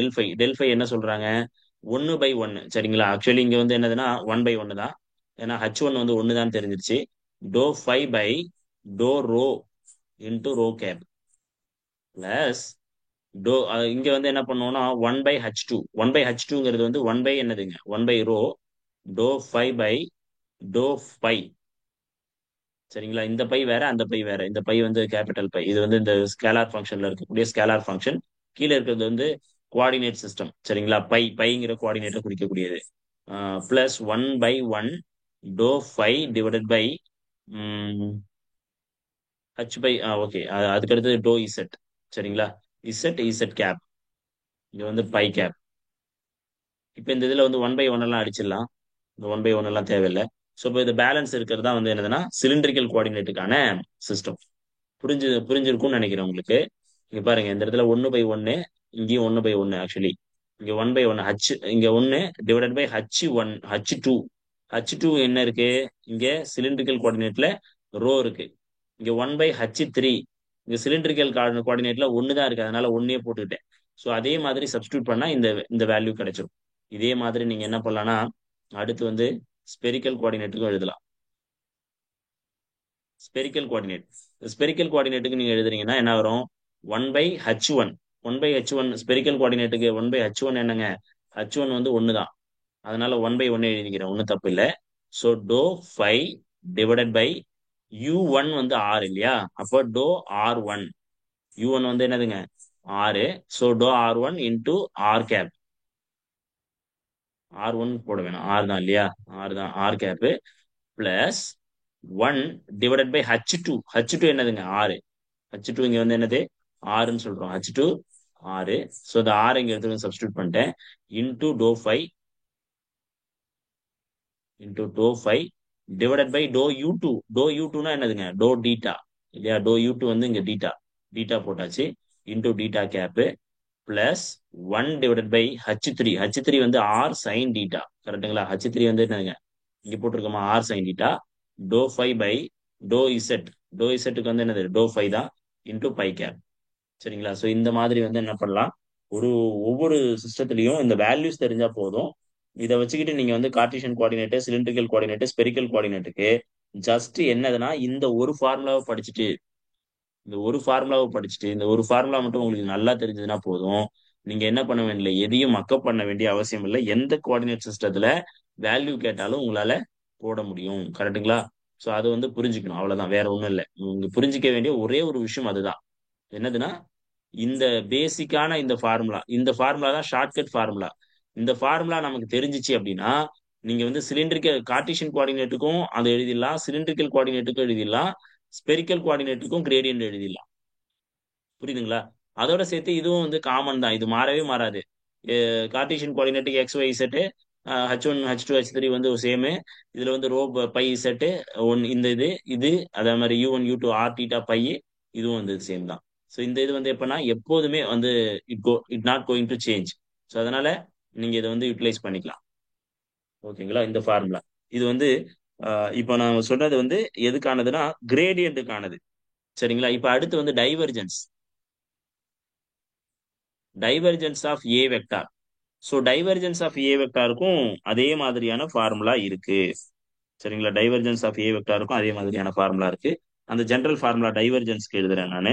டெல்ஃபை என்ன சொல்றாங்க, 1/1 சரிங்களா. ஆக்சுவலி இங்க வந்து என்னதுன்னா 1/1 தான். ஏன்னா H1 வந்து ஒன்று தான் தெரிஞ்சிருச்சு. Do phi by to rho into rho cap plus do இங்க வந்து என்ன பண்ணுவோம்னா 1/H2. 1/H2ங்கிறது வந்து 1 பை என்னதுங்க, 1 by rho do phi by to phi சரிங்களா. இந்த பை வேற, அந்த பை வேற. இந்த பை வந்து கேபிட்டல் பை, இது வந்து இந்த ஸ்கேலார் ஃபங்க்ஷன்ல இருக்கக்கூடிய ஸ்கேலார் ஃபங்க்ஷன். கீழே இருக்கிறது வந்து கோஆர்டினேட் சிஸ்டம் சரிங்களா. பைங்கிற கோஆர்டினேட்டை குறிக்கக்கூடியது. Plus 1/1 do phi divided by H by okay, அதுக்கு அடுத்தது டோ இசட் சரிங்களா. இசட் கேப், இது வந்து பை கேப். இப்போ இந்த இதுல வந்து 1/1 எல்லாம் அடிச்சிடலாம், இந்த 1/1 எல்லாம் தேவையில்லை. ஸோ இப்போ இது பேலன்ஸ் இருக்கிறது தான் வந்து என்னதுன்னா சிலிண்ட்ரிக்கல் கோஆர்டினேட்டுக்கான சிஸ்டம். புரிஞ்சிருக்கும்னு நினைக்கிறேன் உங்களுக்கு. இங்க பாருங்க, இந்த இடத்துல 1/1, இங்கேயும் 1/1. ஆக்சுவலி இங்க 1/1 இங்க 1 டிவைடட் பை H1 H2 என்ன இருக்கு, இங்க சிலிண்ட்ரிக்கல் கோஆர்டினேட்ல ரோ இருக்கு. இங்க 1/H3 இங்க சிலிண்ட்ரிக்கல் கோஆர்டினேட்ல ஒன்னு தான் இருக்கு, அதனால ஒன்னே போட்டுக்கிட்டேன். ஸோ அதே மாதிரி சப்ஸ்டியூட் பண்ணா இந்த இந்த வேல்யூ கிடைச்சிடும். இதே மாதிரி நீங்க என்ன பண்ணலாம்னா அடுத்து வந்து ஸ்பெரிக்கல் கோஆர்டினேட்டுக்கும் எழுதலாம். ஸ்பெரிக்கல் கோஆர்டினேட், ஸ்பெரிக்கல் கோஆர்டினேட்டுக்கு நீங்க எழுதுறீங்கன்னா என்ன வரும், 1/H1. 1/H1 ஸ்பெரிக்கல் கோஆர்டினேட்டுக்கு 1/H1 என்னங்க, H1 வந்து ஒன்று தான், அதனால 1/1 எழுதிக்கிறேன், ஒன்றும் தப்பு இல்லை. So do phi divided by U1 வந்து ஆர் இல்லையா, அப்போ டோ R1. U1 வந்து என்னதுங்க, ஆறு. ஸோ டோ R1 into r cap. R1 போட வேணாம், ஆர் தான் இல்லையா, ஆர் தான், r cap plus 1 divided by H2 என்னதுங்க, ஆறு. H2 இங்க வந்து என்னது, ஆறுன்னு சொல்றோம். H2 ஆறு. ஸோ இந்த ஆறு இங்க எடுத்து சப்ஸ்டியூட் பண்ணிட்டேன். இன்டூ டோ phi divided by to U2. டோ U2னா என்னதுங்க, டோ டீட்டா இல்லையா. டோ U2 வந்து இங்க டீட்டா போட்டாச்சு. Into theta cap plus 1 divided by H3 வந்து ஆர் சைன் டீட்டா கரெக்டுங்களா. H3 வந்து என்னதுங்க, இங்க போட்டிருக்கோமா, ஆர் சைன் டீட்டா. டோ ஃபை பை டோ இசட், டோ இசட்டுக்கு வந்து என்னது, டோ ஃபை தான் இன்டூ பை கேப் சரிங்களா. ஸோ இந்த மாதிரி வந்து என்ன பண்ணலாம், ஒவ்வொரு சிஸ்டத்துலையும் இந்த வேல்யூஸ் தெரிஞ்சா போதும். இதை வச்சுக்கிட்டு நீங்க வந்து Cartesian coordinate, cylindrical coordinate, spherical கோஆர்டினேட்டுக்கு ஜஸ்ட் என்னதுன்னா இந்த ஒரு ஃபார்முலாவை படிச்சுட்டு, இந்த ஒரு ஃபார்முலா மட்டும் உங்களுக்கு நல்லா தெரிஞ்சதுன்னா போதும். நீங்க என்ன பண்ண வேண்டிய, எதையும் மக்கப் பண்ண வேண்டிய அவசியம் இல்லை. எந்த கோஆர்டினேட் சிஸ்டத்துல வேல்யூ கேட்டாலும் உங்களால போட முடியும் கரெக்டுங்களா. ஸோ அது வந்து புரிஞ்சுக்கணும், அவ்வளவுதான், வேற ஒண்ணும் இல்லை. நீங்க புரிஞ்சிக்க வேண்டிய ஒரே ஒரு விஷயம் அதுதான், என்னதுன்னா இந்த பேசிக்கான இந்த ஃபார்முலா தான் ஷார்ட்கட் ஃபார்முலா. இந்த ஃபார்முலா நமக்கு தெரிஞ்சிச்சு அப்படின்னா நீங்க வந்து சிலிண்ட்ரிக்கல் கார்டீசியன் கோஆர்டினேட்டுக்கும் அதை எழுதிடலாம், சிலிண்ட்ரிக்கல் கோஆர்டினேட்டுக்கும் எழுதிடலாம், ஸ்பெரிக்கல் கோஆர்டினேட்டுக்கும் கிரேடியன்ட் எழுதிடலாம். புரியுதுங்களா? அதோட சேர்த்து இதுவும் வந்து காமன் தான். இது மாறவே மாறாது. கார்ட்டீசியன் கோஆர்டினேட்டுக்கு x y z H one H two H three வந்து சேமு. இதுல வந்து ரோ பை செட்டு ஒன் இந்த இது அதே மாதிரி U1 U2 R theta by இதுவும் வந்து சேம் தான். ஸோ இந்த இது வந்து எப்பன்னா எப்போதுமே வந்து it not going to change. So அதனால நீங்க இதை வந்து யூட்டிலைஸ் பண்ணிக்கலாம். ஓகேங்களா? இந்த ஃபார்முலா இது வந்து இப்போ நான் சொன்னது வந்து எதுக்கானதுன்னா கிரேடியன்ட்டுக்கானது. சரிங்களா? இப்போ அடுத்து வந்து divergence. Divergence of a vector. So divergence of a வெக்டாருக்கும் அதே மாதிரியான ஃபார்முலா இருக்கு. சரிங்களா? டைவர்ஜென்ஸ் ஆஃப் ஏ வெக்டாருக்கும் அதே மாதிரியான ஃபார்முலா இருக்கு. அந்த ஜெனரல் ஃபார்முலா டைவர்ஜென்ஸ்க்கு எழுதுறேன் நான்.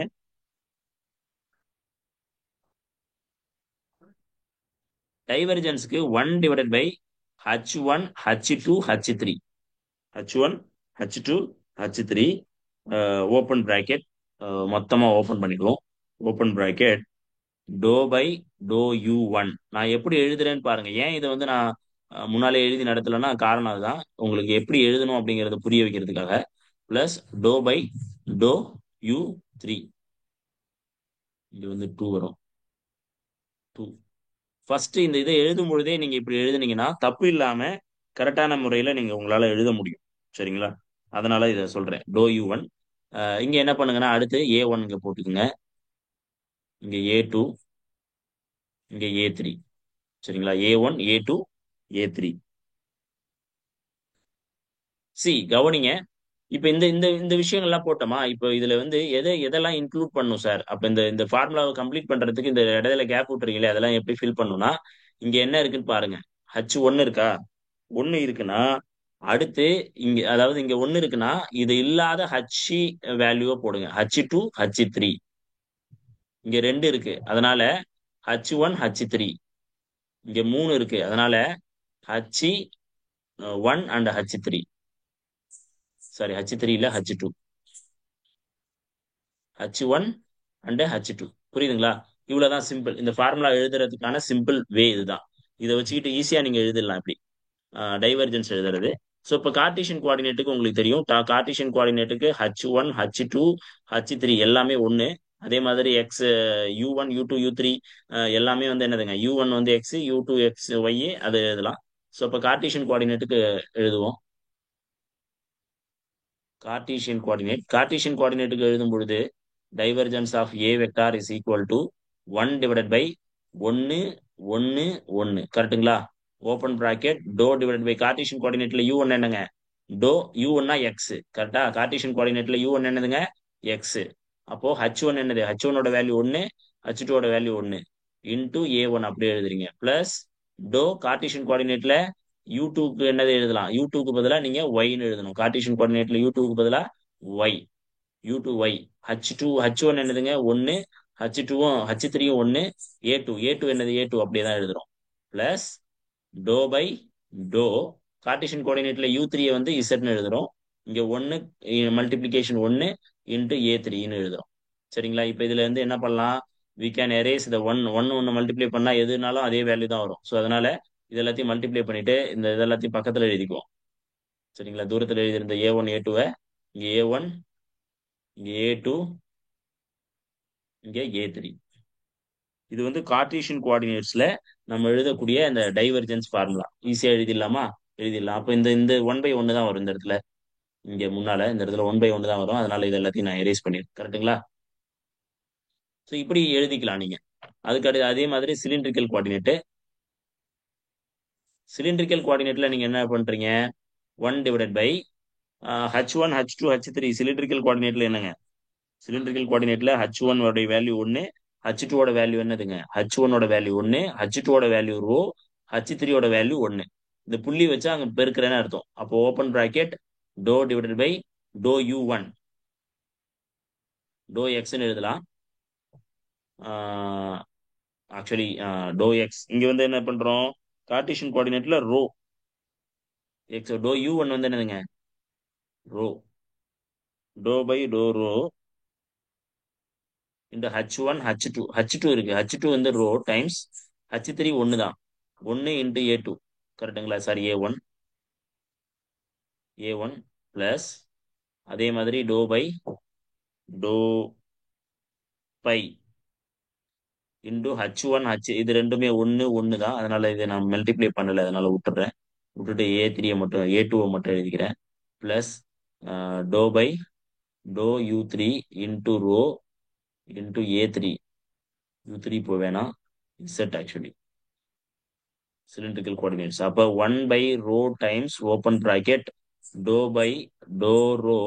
டைவர்ஜென்ஸ்க்கு 1/H1 H2 H3. H1 H2 H3 open bracket மொத்தமா ஓப்பன் பண்ணிடுவோம். ஓப்பன் பிராக்கெட் டோ பை டோ U1. நான் எப்படி எழுதுறேன்னு பாருங்க. ஏன் இதை வந்து நான் முன்னாலே எழுதி நடத்தலைன்னா காரணம் அதுதான். உங்களுக்கு எப்படி எழுதணும் அப்படிங்கறத புரிய வைக்கிறதுக்காக. பிளஸ் டோ பை டோ U3. இது வந்து 2 வரும். 2. ஃபர்ஸ்ட் இந்த இதை எழுதும் பொழுதே நீங்க இப்படி எழுதுனீங்கன்னா தப்பு இல்லாம கரெக்டான முறையில நீங்க உங்களால எழுத முடியும். சரிங்களா? அதனால இதை சொல்றேன். To U1. இங்க என்ன பண்ணுங்கன்னா அடுத்து A1 இங்க போட்டுக்குங்க. இங்க A2, இங்க A3. சரிங்களா? A1 A2 A3. கவனிங்க. இப்ப இந்த இந்த இந்த விஷயங்கள்லாம் போட்டோமா? இப்போ இதுல வந்து எதெல்லாம் இன்க்ளூட் பண்ணும் சார்? அப்ப இந்த இந்த ஃபார்முலாவை கம்ப்ளீட் பண்றதுக்கு இந்த இடையில கேப் விட்டுறீங்களே அதெல்லாம் எப்படி ஃபில் பண்ணும்னா இங்க என்ன இருக்குன்னு பாருங்க. H1 இருக்கா? 1 இருக்குன்னா அடுத்து இங்க அதாவது இங்க 1 இருக்குன்னா இது இல்லாத H வேல்யூவை போடுங்க. H2 H3. இங்க 2 இருக்கு அதனால H1 H3. இங்க 3 இருக்கு அதனால H1 and H3. Sorry H3 இல்ல H2. H1 and H2. புரியுதுங்களா? இவ்வளவுதான் சிம்பிள். இந்த ஃபார்முலா எழுதுறதுக்கான சிம்பிள் வே இதுதான். இதை வச்சுக்கிட்டு ஈஸியா நீங்க எழுதிடலாம் இப்படி டைவர்ஜென்ஸ் எழுதுறது. ஸோ இப்போ கார்ட்டீசியன் கோஆர்டினேட்டுக்கு உங்களுக்கு தெரியும். கார்ட்டீசியன் கோஆர்டினேட்டுக்கு H1 H2 H3 எல்லாமே ஒன்று. அதே மாதிரி எக்ஸ் U1 U2 U3 எல்லாமே வந்து என்னதுங்க? U1 வந்து எக்ஸ் U2 எக்ஸ் ஒய் அது எழுதலாம். ஸோ இப்போ கார்ட்டீசியன் கோஆர்டினேட்டுக்கு எழுதுவோம். கார்ட்டீசியன் கோஆர்டினேட்டுக்கு எழுதும் பொழுது divergence of a vector is equal to 1/1 1 1. கரெக்ட்டுங்களா? ஓப்பன் பிராக்கெட் டோ டிவைடட் பை கார்ட்டீசியன் கோஆர்டினேட்ல U1 என்னங்க? டோ U1 எக்ஸ். கரெக்டா? கார்ட்டீசியன் கோஆர்டினேட்ல U1 என்னதுங்க? எக்ஸ். அப்போ H1 என்னது? H1 ஓட வேல்யூ 1, H2 ஓட வேல்யூ 1 இன்டூ A1 அப்படியே எழுதுறீங்க. பிளஸ் டோ கார்ட்டீசியன் கோஆர்டினேட்ல U2க்கு என்னது எழுதலாம்? U2க்கு பதிலா நீங்க ஒய்னு எழுதணும். கார்ட்டீசியன் கோஆர்டினேட்ல U2க்கு பதிலா ஒய். U2y. H1 என்னதுங்க? 1. H3யும் 1. A2 என்னது? A2 அப்படியே தான் எழுதுறோம். பிளஸ் டோ பை டோ கார்ட்டீசியன் கோஆர்டினேட்ல U3 வந்து இசட்னு எழுதுறோம். இங்க 1 மல்டிபிளிகேஷன் 1 இன்டு A3ன்னு எழுதுறோம். சரிங்களா? இப்ப இதுல இருந்து என்ன பண்ணலாம்? we can erase the 1 multiply பண்ணா எதுனாலும் அதே வேல்யூ தான் வரும். ஸோ அதனால இது எல்லாத்தையும் மல்டிப்ளை பண்ணிட்டு இந்த இதெல்லாத்தையும் பக்கத்துல எழுதிக்குவோம். சரிங்களா? தூரத்துல எழுதியிருந்த A1 A2 இங்க A1 இங்க A2 இங்க A3. இது வந்து கார்ட்டீசியன் கோஆர்டினேட்ஸ்ல நம்ம எழுதக்கூடிய இந்த டைவர்ஜென்ஸ் ஃபார்முலா. ஈஸியா எழுதிடலாமா? எழுதிடலாம். அப்ப இந்த இந்த 1/1 தான் வரும் இந்த இடத்துல. இங்க முன்னால இந்த இடத்துல 1/1 தான் வரும். அதனால இது எல்லாத்தையும் நான் எரேஸ் பண்ணிடுறேன். கரெக்ட்டுங்களா? ஸோ இப்படி எழுதிக்கலாம் நீங்க. அதுக்கு அதே மாதிரி சிலிண்ட்ரிக்கல் கோஆர்டினேட். சிலிண்ட்ரிக்கல் கோஆர்டினேட்ல நீங்க என்ன பண்றீங்க? 1/, H1 H2 H3 சிலிண்ட்ரிக்கல் கோஆர்டினேட்ல என்னங்க? சிலிண்ட்ரிக்கல் கோஆர்டினேட்ல H1 உடைய வேல்யூ 1, H2 ஓட வேல்யூ என்னதுங்க? H1 ஓட வேல்யூ 1, H2 ஓட வேல்யூ ரோ, H3 ஓட வேல்யூ 1. இந்த புள்ளி வச்சா அங்க பெருக்கிறேன்னு அர்த்தம். அப்போ ஓப்பன் பிராக்கெட் டோ டிவைடட் பை டோ U1 டோ எக்ஸ்ன்னு எழுதலாம். ஆக்சுவலி டோ எக்ஸ் இங்க வந்து என்ன பண்றோம்? கார்ட்டீசியன் கோஆர்டினேட்ல ரோ எக்ஸ் டோ U1 வந்து என்னதுங்க? ரோ. டோ பை டோ ரோ இந்த H1 H2 இருக்கு. H2 வந்து ரோ டைம்ஸ் H3 ஒன்று தான். 1 இன்டு A2. கரெக்டுங்களா? சாரி A1 பிளஸ் அதே மாதிரி டோ பை டோ பை இன்டூ H1 இது ரெண்டுமே ஒன்று ஒன்று தான். அதனால இதை நான் மல்டிப்ளை பண்ணல, அதனால விட்டுறேன். விட்டுட்டு A3 மட்டும் A2 மட்டும் எழுதிக்கிறேன். பிளஸ் டோ பை டோ U3 into rho into A3. U3 இப்போ வேணாம், Z ஆக்சுவலி cylindrical coordinates. அப்போ 1 by rho times open bracket dou by dou rho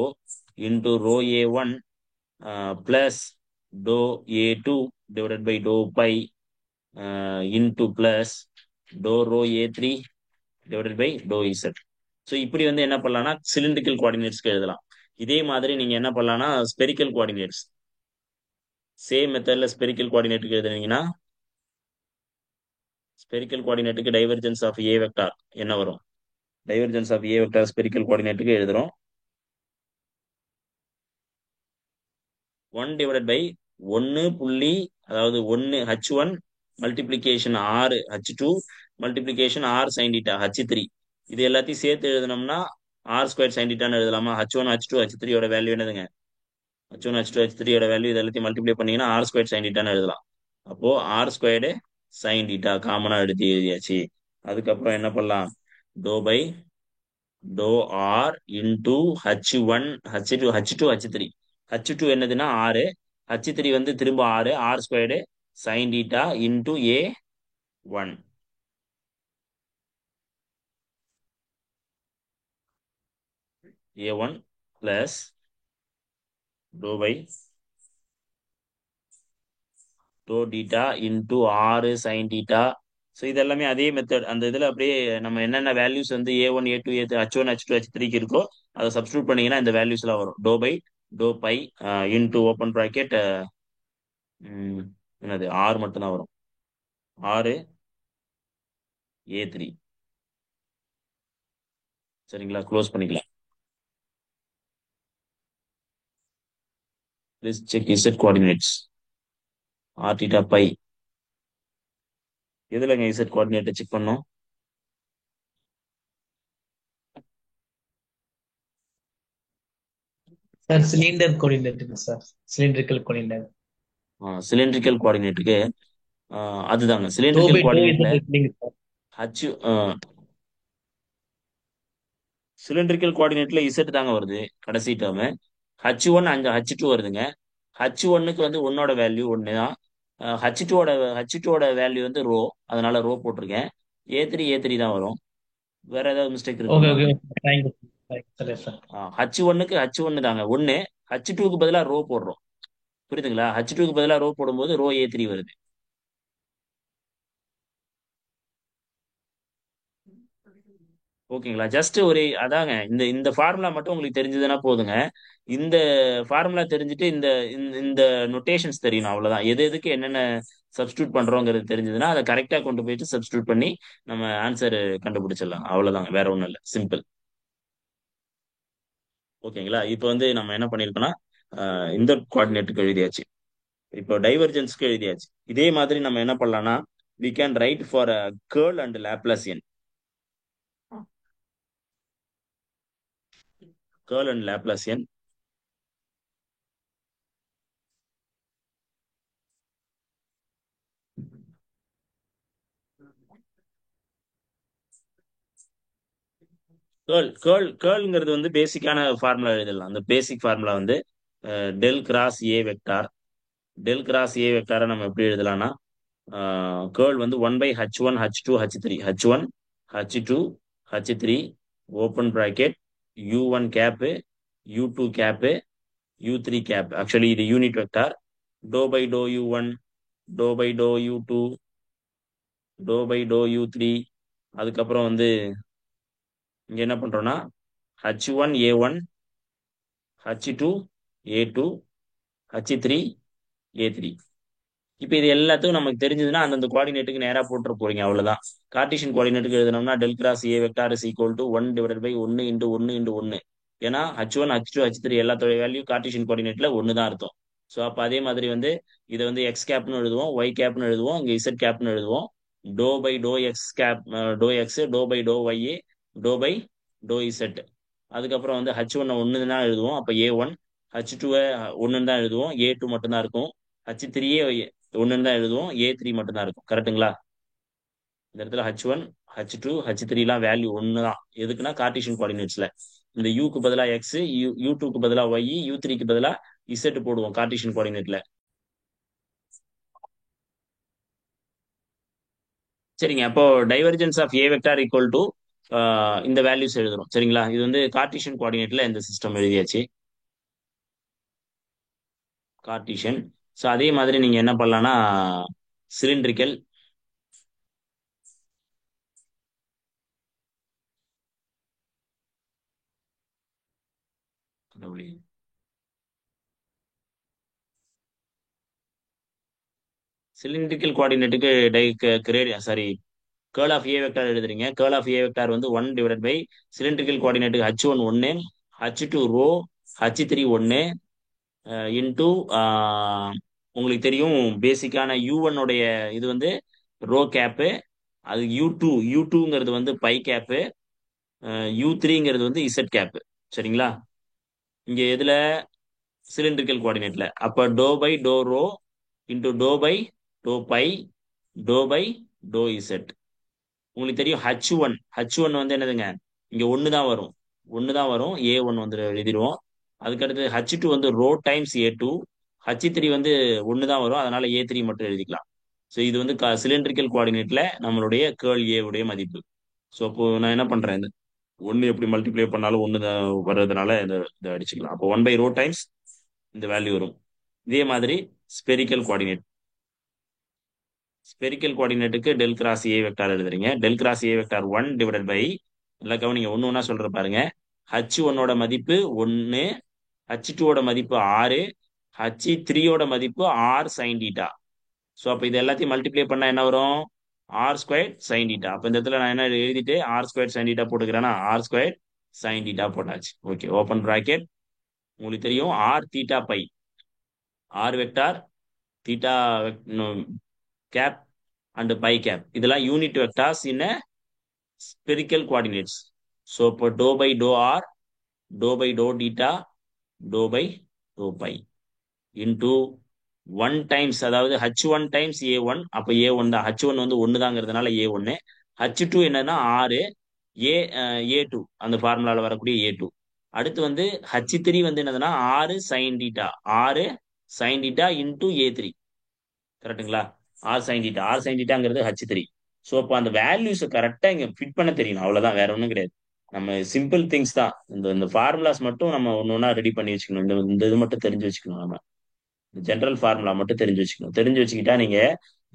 into rho A1 plus dou A2 divided by dou pi into plus dou rho A3 divided by dou Z. So இப்படி வந்து என்ன பண்ணலாம்னா cylindrical கோஆர்டினேட்ஸ்க்கு எழுதலாம். இதே மாதிரி நீங்க என்ன பண்ணலாம்னா ஸ்பெரிக்கல் கோஆர்டினேட்ஸ் சேம் மெத்தட்ல ஸ்பெரிக்கல் கோஆர்டினேட்டுக்கு எழுதுனீங்கன்னா ஸ்பெரிக்கல் கோஆர்டினேட்டுக்கு டைவர்ஜென்ஸ் ஆஃப் ஏ வெக்டார் என்ன வரும்? Divergence of a vector spherical கோஆர்டினேட்டுக்கு எழுதுறோம். 1 டிவைடட் பை 1 புள்ளி, அதாவது 1 H1 multiplication r H2 multiplication r sine theta H3. இது எல்லாத்தையும் சேர்த்து எழுதினோம்னா ஆர் ஸ்கொயர் சைன் டீட்டான்னு எழுதலாமா? H1 H2 H3 யோட வேல்யூ என்னதுங்க? H1 H2 H3 யோட வேல்யூ இது எல்லாத்தையும் மல்டிப்ளை பண்ணீங்கன்னா ஆர் ஸ்கொயர் சைன் டீட்டான்னு எழுதலாம். அப்போ ஆர் ஸ்கொயர்டு சைன் டீட்டா காமனா எடுத்து எழுதியாச்சு. அதுக்கப்புறம் என்ன பண்ணலாம்? டோ பை டோ r into H1 H2 H2 H3. H2 என்னதுன்னா ஆறு, H3 வந்து திரும்ப ஆறு, r squared sine theta into A1. A1 plus டோ பை டோ theta into r sine theta. So இதெல்லாமே அதே மெத்தட். அந்த இதில் அப்படியே நம்ம என்னென்ன வேல்யூஸ் வந்து A1 A2 H1 H2 H3க்கு இருக்கோ அதை சப்ஸ்டியூட் பண்ணீங்கன்னா இந்த வேல்யூஸ்லாம் வரும். டோ பை டோ பை இன்டூ ஓப்பன் ப்ராக்கெட் என்னது ஆறு மட்டும்தான் வரும். ஆறு A3. சரிங்களா, க்ளோஸ் பண்ணிக்கலாம். Please check Z coordinates. R theta phi எதுலங்க Z கோஆர்டினேட்டை செக் பண்ணோம்? சார் சிலிண்டர் கோஆர்டினேட்டுக்கு சார், சிலிண்ட்ரிக்கல் கோஆர்டினேட். சிலிண்ட்ரிக்கல் கோஆர்டினேட்டுக்கு அதுதாங்க டோ சிலிண்ட்ரிக்கல் பை டோ கோஆர்டினேட்ல இசட் இல்லைங்க சார். ஹச் சிலிண்ட்ரிக்கல் கோஆர்டினேட்ல இசட் தாங்க வருது கடைசி டேர்மு. H1 அங்க H2 வருதுங்க. H1க்கு வந்து ஒன்னோட வேல்யூ ஒன்று தான். H2ஓட வேல்யூ வந்து ரோ, அதனால ரோ போட்டிருக்கேன். A3 தான் வரும். வேற ஏதாவது மிஸ்டேக் ஓகே இருக்குங்களா? Okay thank you sir. சார் H1க்கு H1 தாங்க ஒன்று. H2க்கு பதிலாக ரோ போடுறோம். புரியுதுங்களா? H2க்கு பதிலாக ரோ போடும்போது ரோ A3 வருது. ஓகேங்களா? ஜஸ்ட் ஒரு அதாங்க இந்த இந்த ஃபார்முலா மட்டும் உங்களுக்கு தெரிஞ்சதுன்னா போதுங்க. இந்த ஃபார்முலா தெரிஞ்சுட்டு இந்த இந்த இந்த நொட்டேஷன்ஸ் தெரியணும், அவ்வளவுதான். எது எதுக்கு என்னென்ன சப்ஸ்டியூட் பண்றோங்கிறது தெரிஞ்சதுன்னா அதை கரெக்டா கொண்டு போயிட்டு சப்ஸ்டியூட் பண்ணி நம்ம ஆன்சர் கண்டுபிடிச்சிடலாம். அவ்வளவுதாங்க, வேற ஒண்ணும் இல்லை, சிம்பிள். ஓகேங்களா? இப்போ வந்து நம்ம என்ன பண்ணிருக்கோம்னா இந்த கோஆர்டினேட்டுக்கு எழுதியாச்சு, இப்போ டைவர்ஜென்ஸ்க்கு எழுதியாச்சு. இதே மாதிரி நம்ம என்ன பண்ணலாம்னா we can write for a curl and Laplacian. Curl and Laplacian. கேர்ள்ங்கிறது வந்து பேசிக்கான ஃபார்முலா எழுதலாம். அந்த பேசிக் ஃபார்முலா வந்து del cross a vector. Del cross a வெக்டாரை நம்ம எப்படி எழுதலாம்னா கேர்ள் வந்து 1/H1 H2 H3 H1 H2 H3 open bracket U1 cap U2 cap U3 cap. Actually இது யூனிட் வெக்டார். டோ பை டோ U1 டோ பை டோ U2 டோ பை டோ U3. அதுக்கப்புறம் வந்து இங்க என்ன பண்றோம்னா H1 A1 H2 A2 H3 A3. இப்போ இது எல்லாத்துக்கும் நமக்கு தெரிஞ்சதுன்னா அந்தந்த கோஆர்டினேட்டுக்கு நேரா போட்டுற போறீங்க, அவ்வளவுதான். கார்டீசியன் கோஆர்டினேட்டுக்கு எழுதணும்னா del cross a vector is equal to 1 divided by 1 into 1 into 1. ஏன்னா H1 H2 H3 எல்லாத்தோட வேல்யூ கார்டீசியன் கோஆர்டினேட்ல ஒன்று தான் அர்த்தம். ஸோ அப்போ அதே மாதிரி வந்து இதை வந்து எக்ஸ் கேப்னு எழுதுவோம், ஒய் கேப்னு எழுதுவோம், இங்கே இசட் கேப்னு எழுதுவோம். டோ பை டோ எக்ஸ் கேப் டோ X, to by to Y, to by to z. அதுக்கப்புறம் வந்து H1 ஒன்று தான் எழுதுவோம், அப்போ A1. H2 ஒன்று தான் எழுதுவோம், A2 மட்டும் தான் இருக்கும். H3 ஒண்ணுன்னு தான் எழுதுவோம், A3 மட்டும் தான் இருக்கும். கரெக்ட்டுங்களா? இந்த இடத்துல H1 H2 H3 எல்லாம் வேல்யூ ஒன்று தான். எதுக்குன்னா கார்ட்டீசியன் கோஆர்டினேட்ஸ்ல இந்த யூக்கு பதிலா எக்ஸ், U2க்கு பதிலா ஒய், U3க்கு பதிலா இசட் போடுவோம் கார்ட்டீசியன் கோஆர்டினேட்ல. சரிங்க, அப்போ divergence of a vector equal to இந்த வேல்யூஸ் எழுதுறோம். சரிங்களா? இது வந்து கார்ட்டீசியன் கோஆர்டினேட்ல இந்த சிஸ்டம் எழுதியாச்சு, கார்ட்டீசியன். ஸோ அதே மாதிரி நீங்க என்ன பண்ணலாம்னா சிலிண்ட்ரிக்கல், சிலிண்ட்ரிக்கல் கோஆர்டினேட்டுக்கு grad sorry curl of a vector எழுதுறீங்க. கேர்ள் ஆஃப் ஏ வெக்டார் வந்து 1 டிவைடட் பை சிலிண்ட்ரிக்கல் கோஆர்டினேட்டுக்கு H1 ஒன்று, H2 ரோ, H3 ஒன்று இன்டூ உங்களுக்கு தெரியும் பேசிக்கான U1 உடைய இது வந்து ரோ கேப்பு, அது யூ டூங்கிறது வந்து பை கேப்பு, U3ங்கிறது வந்து இசட் கேப்பு. சரிங்களா? இங்க எதுல சிலிண்ட்ரிக்கல் கோஆர்டினேட்ல அப்ப டோ பை டோ ரோ இன்டூ டோ பை டோ பை டோ பை டோ இசட். உங்களுக்கு தெரியும் H1 வந்து என்னதுங்க, இங்க ஒன்று தான் வரும் A1 வந்து எழுதிடுவோம். அதுக்கடுத்து H2 வந்து ரோ டைம்ஸ் A2, H3 வந்து ஒன்று தான் வரும், அதனால A3 மட்டும் எழுதிக்கலாம். ஸோ இது வந்து சிலிண்ட்ரிக்கல் கோஆர்டினேட்ல நம்மளுடைய கேர்ள் ஏ உடைய மதிப்பு. ஸோ அப்போ நான் என்ன பண்றேன், இந்த ஒன்று எப்படி மல்டிப்ளை பண்ணாலும் ஒன்று தான் வர்றதுனால இதை அடிச்சுக்கலாம். அப்போ 1 பை ரோ டைம்ஸ் இந்த வேல்யூ வரும். இதே மாதிரி ஸ்பெரிக்கல் கோஆர்டினேட், ஸ்பெரிக்கல் கோஆர்டினேட்டுக்கு டெல் கிராஸ் ஏ வெக்டார் எழுதுறீங்க. Del cross a vector 1 divided by, இல்லை கவனிங்க ஒன்று ஒன்றா சொல்ற பாருங்க. H1ஓட மதிப்பு 1, H2ஓட மதிப்பு 6, H3ஓட மதிப்பு R sin θ. ஸோ அப்போ இது எல்லாத்தையும் மல்டிப்ளை பண்ணா என்ன வரும், R² sin θ. அப்போ இந்த இடத்துல நான் என்ன எழுதிட்டு R² sin θ போட்டுக்கிறேன்னா R² sin θ போட்டாச்சு. Okay, open bracket. உங்களுக்கு தெரியும் R θ phi, R vector theta cap and phi cap இதெல்லாம் unit vectors in spherical coordinates. So இப்போ டோ பை டோ ஆர், டோ பை டோ டீட்டா, டோ பை டோ பை இன்டூ 1 டைம்ஸ், அதாவது H1 டைம்ஸ் A1. அப்போ A1 தான், H1 வந்து ஒன்று தாங்கிறதுனால A1. H2 என்னன்னா 6, A2 அந்த ஃபார்முலால வரக்கூடிய A2. அடுத்து வந்து H3 வந்து என்னதுன்னா 6 sin θ, 6 sin θ இன்டூ A3. கரெக்ட்டுங்களா? R sign தீட்டாங்கிறது H3. ஸோ அப்போ அந்த வேல்யூஸ் கரெக்டா இங்க ஃபிட் பண்ண தெரியணும், அவ்வளவுதான், வேற ஒன்றும் கிடையாது. நம்ம சிம்பிள் திங்ஸ் தான், இந்த ஃபார்முலாஸ் மட்டும் நம்ம ஒன்று ஒன்றா ரெடி பண்ணி வச்சுக்கணும். இந்த இது மட்டும் தெரிஞ்சு வச்சுக்கணும். நம்ம ஜென்ரல் ஃபார்முலா மட்டும் தெரிஞ்சு வச்சுக்கணும். தெரிஞ்சு வச்சுக்கிட்டா நீங்க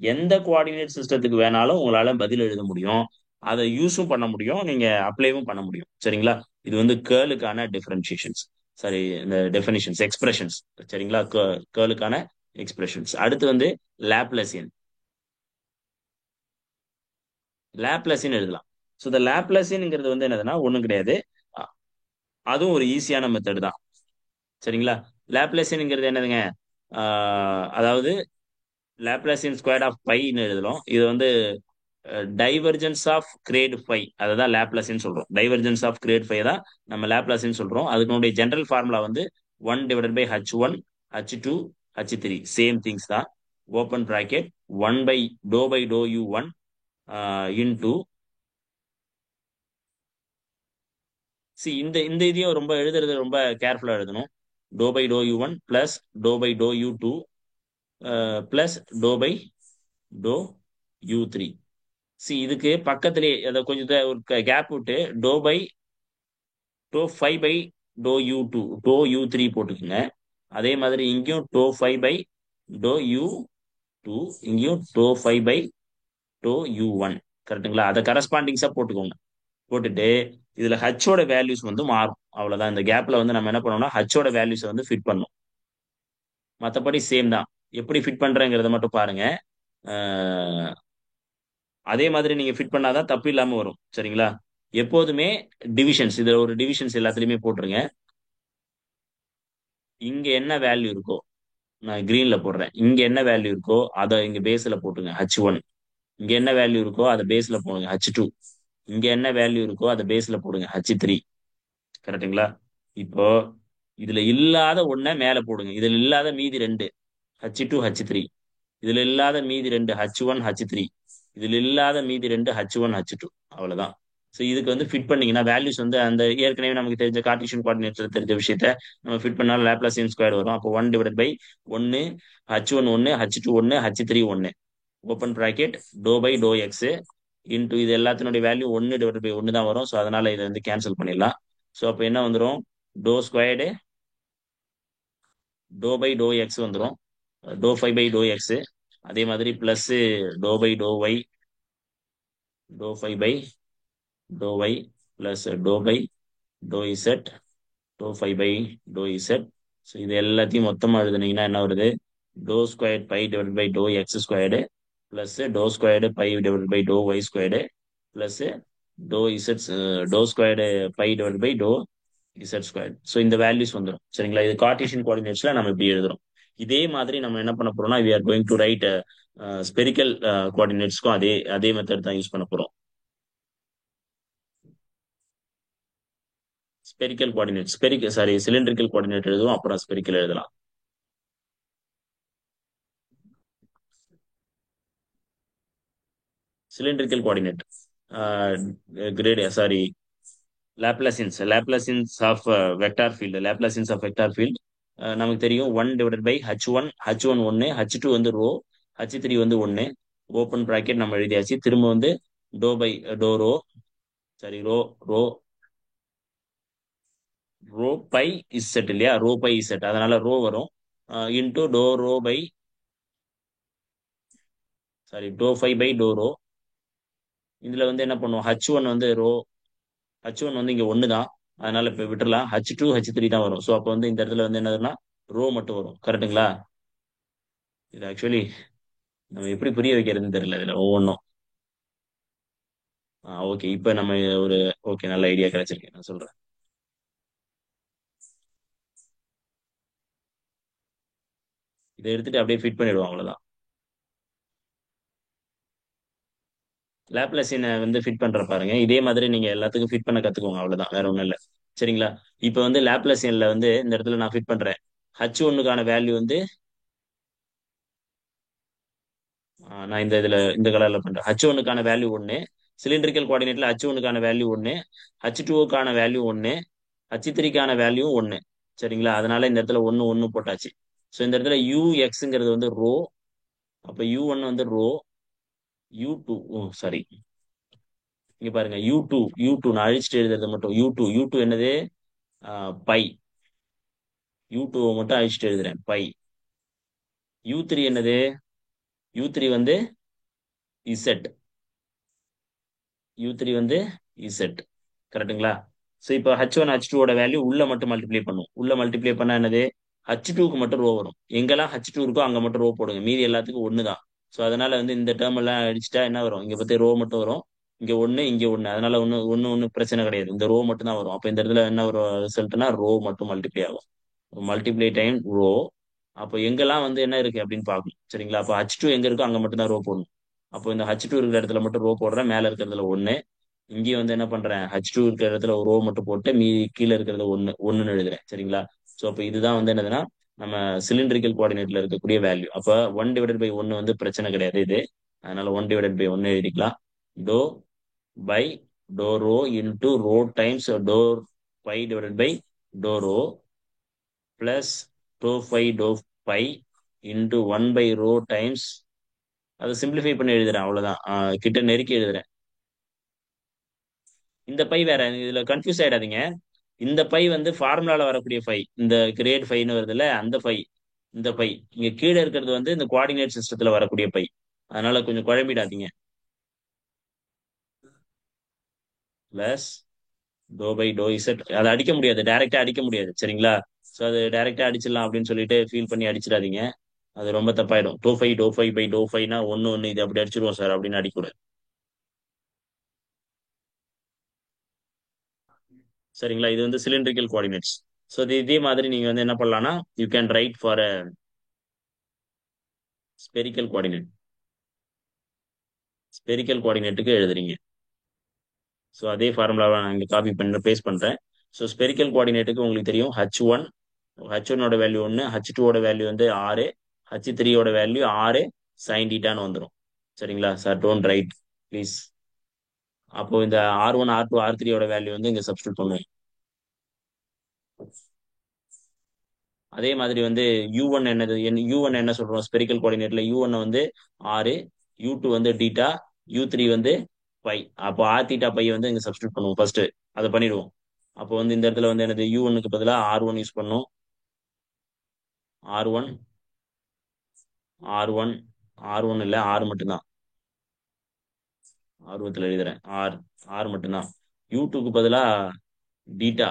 எந்த கோஆர்டினேட் சிஸ்டத்துக்கு வேணாலும் உங்களால பதில் எழுத முடியும், அதை யூஸும் பண்ண முடியும், நீங்க அப்ளைவும் பண்ண முடியும். சரிங்களா? இது வந்து கேர்ளுக்கான டிஃபரன்சியேஷன்ஸ், சாரி இந்த டெஃபினிஷன்ஸ் எக்ஸ்பிரஷன்ஸ். சரிங்களா? கேர்ளுக்கான எக்ஸ்பிரஷன்ஸ். அடுத்து வந்து லாப்லாசியன், லாப்லாசியன் எழுதலாம். ஸோ இந்த லாப்லாசியன்ங்கிறது வந்து என்னதுன்னா ஒன்றும் கிடையாது, அ- அதுவும் ஒரு ஈஸியான மெத்தட் தான். சரிங்களா? லாப்லாசியன்ங்கிறது என்னதுங்க, அதாவது லாப்லாசியன் ஸ்கொயர் ஆஃப் பைன்னு எழுதலாம். இது வந்து டைவர்ஜென்ஸ் ஆஃப் கிரேட் ஃபை, அதை தான் லாப்லாசியன் சொல்றோம். டைவர்ஜென்ஸ் ஆஃப் கிரேட் ஃபை தான் நம்ம லாப்லாசியன் சொல்றோம். அதுக்கு ஜென்ரல் ஃபார்முலா வந்து 1 divided by H1 H2 H3 same things தான். ஓப்பன் பிராக்கெட் 1 பை டோ U1 இன்டூ, சி இந்த இந்த இதையும் ரொம்ப எழுதுறது ரொம்ப கேர்ஃபுல்லா எழுதணும். டோ பை டோ U1 பிளஸ் டோ பை டோ U2 பிளஸ் டோ பை டோ U3. சி இதுக்கு பக்கத்திலேயே அதை கொஞ்சம் ஒரு கேப் விட்டு டோ பை டோ 5 பை டோ U2 டோ U3 போட்டுக்குங்க. அதே மாதிரி இங்கேயும் டோ 5 பை டோ U2, இங்கேயும் டோ 5 பை டோ U1. கரெக்ட்டுங்களா? அதை கரஸ்பாண்டிங்ஸா போட்டுக்கோங்க. போட்டுட்டு இதுல ஹச்சோட வேல்யூஸ் வந்து மாறும், அவ்வளவுதான். இந்த கேப்ல வந்து நம்ம என்ன பண்ணோம்னா ஹச்சோட வேல்யூஸை வந்து ஃபிட் பண்ணணும். மற்றபடி சேம் தான். எப்படி ஃபிட் பண்றேங்கிறத மட்டும் பாருங்க. அஹ், அதே மாதிரி நீங்க ஃபிட் பண்ணாதான் தப்பு இல்லாம வரும். சரிங்களா? எப்போதுமே டிவிஷன்ஸ், இதுல ஒரு டிவிஷன்ஸ் எல்லாத்துலயுமே போட்டுருங்க. இங்க என்ன வேல்யூ இருக்கோ, நான் கிரீன்ல போடுறேன், இங்க என்ன வேல்யூ இருக்கோ அதை இங்க பேஸ்ல போட்டுங்க H1. இங்க என்ன வேல்யூ இருக்கோ அதை பேஸ்ல போடுங்க H2. இங்க என்ன வேல்யூ இருக்கோ அதை பேஸ்ல போடுங்க H3. கரெக்ட்டுங்களா? இப்போ இதுல இல்லாத ஒண்ண மேல போடுங்க, இதுல இல்லாத மீதி ரெண்டு H2 H3. இதுல இல்லாத மீதி ரெண்டு H1 H3. இதுல இல்லாத மீதி ரெண்டு H1 H2. அவ்வளவுதான். ஸோ இதுக்கு வந்து ஃபிட் பண்ணீங்கன்னா வேல்யூஸ் வந்து அந்த ஏற்கனவே நமக்கு தெரிஞ்ச கார்ட்டீசியன் கோஆர்டினேட்டர் தெரிஞ்ச விஷயத்த நம்ம ஃபிட் பண்ணாலும் லேப்லாசியன் ஸ்கொயர் வரும். அப்போ 1/1 H1 1 H2 1 H3 1 open bracket டோ/டோ எக்ஸ் இன்டூ இது எல்லாத்தினுடைய வேல்யூ 1/1 தான் வரும். ஸோ அதனால இதை வந்து கேன்சல் பண்ணிடலாம். ஸோ அப்போ என்ன வந்துடும்? டோ² டோ/டோ எக்ஸ் வந்துடும். டோ5/டோ எக்ஸ். அதே மாதிரி plus டோ/டோ Y டோ5/டோ Y plus டோ/டோ Z டோ5/டோ Z. So இது எல்லாத்தையும் மொத்தமாக எழுதுனீங்கன்னா என்ன வருது? டோ² π/டோ எக்ஸ்² plus டோ² π/டோ ஒய்² plus to Z டோ²π/டோ இசட்². So இந்த வேல்யூஸ் வந்துடும். சரிங்களா? இது கார்ட்டீசியன் கோஆர்டினேட்ஸ்ல நம்ம இப்படி எழுதுறோம். இதே மாதிரி நம்ம என்ன பண்ண போறோம்னா we are going to write spherical கோஆர்டினேட்ஸ்க்கும் அதே அதே மெத்தட் தான் யூஸ் பண்ண போறோம். ஸ்பெரிக்கல் கோஆர்டினேட் சிலிண்ட்ரிக்கல் கோஆர்டினேட் எழுதுவோம், அப்புறம் ஸ்பெரிக்கல் எழுதலாம். Cylindrical coordinate grad sorry Laplacians of vector field நமக்கு தெரியும். 1/H1 1 H2 வந்து ரோ, H3 வந்து 1 ஓப்பன் ப்ராக்கெட் நம்ம எழுதியாச்சு. திரும்ப வந்து டோ/டோ சாரி ரோ ரோ ρ/z இல்லையா? ρ/z அதனால ரோ வரும். இன்டூ டோ5/டோ ரோ. இதுல வந்து என்ன பண்ணுவோம்? H1 வந்து இங்க 1 தான். அதனால இப்ப விட்டுறலாம். H2 H3 தான் வரும். ஸோ அப்போ வந்து இந்த இடத்துல வந்து என்னதுன்னா ரோ மட்டும் வரும். கரெக்டுங்களா? இது ஆக்சுவலி நம்ம எப்படி புரிய வைக்கிறதுன்னு தெரியல இதுல ஒவ்வொன்றும். ஓகே, இப்போ நம்ம ஒரு ஓகே நல்ல ஐடியா கிடைச்சிருக்கு, நான் சொல்றேன். இதை எடுத்துட்டு அப்படியே ஃபிட் பண்ணிடுவோம், அவ்வளவுதான். லேப்லஸினை வந்து ஃபிட் பண்ற பாருங்க. இதே மாதிரி நீங்க எல்லாத்துக்கும் ஃபிட் பண்ண கத்துக்கோங்க, அவ்வளவுதான், வேற ஒண்ணும் இல்லை. சரிங்களா? இப்போ வந்து லேப்லஸியன்ல வந்து இந்த இடத்துல நான் ஃபிட் பண்றேன். H1க்கான வேல்யூ வந்து நான் இந்த கலர்ல பண்றேன். H1க்கான வேல்யூ 1, சிலிண்ட்ரிக்கல் கோஆர்டினேட்ல H1க்கான வேல்யூ 1, H2க்கான வேல்யூ 1, H3க்கான வேல்யூ 1. சரிங்களா? அதனால இந்த இடத்துல 1 1 போட்டாச்சு. ஸோ இந்த இடத்துல UXங்கிறது வந்து ரோ. அப்ப U1 வந்து ரோ, U2 சாரி இங்க பாருங்க, U2 நான் அழிச்சிட்டு எழுதுறது மட்டும் U2 என்னது? பை. U2 மட்டும் அழிச்சிட்டு எழுதுறேன், பை. U3 என்னது? U3 வந்து இசட். U3 வந்து இசட். கரெக்டுங்களா? ஸோ இப்போ H1 H2 வேல்யூ உள்ள மட்டும் மல்டிப்ளை பண்ணும். உள்ள மல்டிப்ளை பண்ணா என்னது? H2க்கு மட்டும் ரோ வரும். எங்கெல்லாம் H2 இருக்கோ அங்க மட்டும் ரோ போடுங்க, மீதி எல்லாத்துக்கும் ஒன்று தான். ஸோ அதனால வந்து இந்த டேர்ம் எல்லாம் அடிச்சுட்டா என்ன வரும்? இங்க பத்தி ரோ மட்டும் வரும். இங்க 1 இங்க 1, அதனால ஒன்னு பிரச்சனை கிடையாது. இந்த ரோ மட்டும் தான் வரும். அப்போ இந்த இடத்துல என்ன ஒரு ரிசல்ட்னா ரோ மட்டும் மல்டிப்ளை ஆகும். Multiply time rho. அப்போ எங்கெல்லாம் வந்து என்ன இருக்கு அப்படின்னு பார்க்கணும். சரிங்களா? அப்போ H2 எங்க இருக்கோ அங்க மட்டும் தான் ரோ போடணும். அப்போ இந்த H2 இருக்கிற இடத்துல மட்டும் ரோ போடுறேன், மேல இருக்கிறதுல 1. இங்கேயும் வந்து என்ன பண்றேன்? H2 இருக்கிற இடத்துல ஒரு ரோ மட்டும் போட்டு மீதி கீழே இருக்கிறது 1 எழுதுறேன். சரிங்களா? ஸோ அப்போ இதுதான் வந்து என்னதுன்னா நம்ம சிலிண்ட்ரிக்கல் கோஆர்டினேட்ல இருக்கக்கூடிய வேல்யூ. அப்போ 1/1 வந்து பிரச்சனை கிடையாது இது. அதனால 1/1 எழுதிக்கலாம். டோ/டோ ரோ இன்டூ ரோ டைம்ஸ் டோ/π/டோ ரோ பிளஸ் டோ5/டோ5 இன்டூ 1/ரோ டைம்ஸ். அதை சிம்பிளிஃபை பண்ணி எழுதுறேன், அவ்வளவுதான். கிட்ட நெருக்கி எழுதுறேன். இந்த பை வேற, இதுல கன்ஃபியூஸ் ஆயிடாதீங்க. இந்த பை வந்து ஃபார்முலால வரக்கூடிய பை, இந்த கிரேட் பைன்னு வருதுல்ல, அந்த பை. இந்த பை இங்க கீழே இருக்கிறது வந்து இந்த கோஆர்டினேட் சிஸ்டத்துல வரக்கூடிய பை. அதனால கொஞ்சம் குழம்பிடாதீங்க. Plus டோ/டோ Z. அதை அடிக்க முடியாது, டைரக்டா அடிக்க முடியாது. சரிங்களா? ஸோ அது டைரக்டா அடிச்சிடலாம் அப்படின்னு சொல்லிட்டு ஃபீல் பண்ணி அடிச்சிடாதீங்க. அது ரொம்ப தப்பாயிடும். டோ5/டோ5/டோ5னா 1 1 இது அப்படி அடிச்சிருவோம் சார் அப்படின்னு அடிக்கூடாது. சரிங்களா? இது வந்து சிலிண்ட்ரிக்கல் கோஆர்டினேட்ஸ். ஸோ இதே மாதிரி நீங்க வந்து என்ன பண்ணலாம்னா you can write for a spherical coordinate. Spherical கோஆர்டினேட்டுக்கு எழுதுறீங்க. ஸோ அதே ஃபார்முலாவை நான் இங்கே காப்பி பண்ணி பேஸ்ட் பண்றேன். ஸோ ஸ்பெரிக்கல் கோஆர்டினேட்டுக்கு உங்களுக்கு தெரியும் H1 ஓட வேல்யூ 1, H2 வேல்யூ வந்து 6, H3யோட வேல்யூ 6 sin θன்னு வந்துடும். சரிங்களா சார்? Don't write please. அப்போ இந்த R1 R2 R3யோட வேல்யூ வந்து இங்க சப்ஸ்டியூட் பண்ணுவோம். அதே மாதிரி வந்து U1 என்னது, U1 என்ன சொல்றோம் ஸ்பெரிக்கல் கோஆர்டினேட்ல? U1 வந்து 6, U2 வந்து டீட்டா, U3 வந்து பை. அப்போ ஆர் தீட்டா பை வந்து இங்க சப்ஸ்டியூட் பண்ணுவோம் ஃபர்ஸ்ட். அதை பண்ணிடுவோம். அப்போ வந்து இந்த இடத்துல வந்து என்னது, U1க்கு பதிலாக R1 யூஸ் பண்ணும். R1 R1 R1 இல்ல, R மட்டும்தான். ஆர்வத்தில் எழுதுறேன். ஆர் மட்டும்தான். U2க்கு பதிலா டீட்டா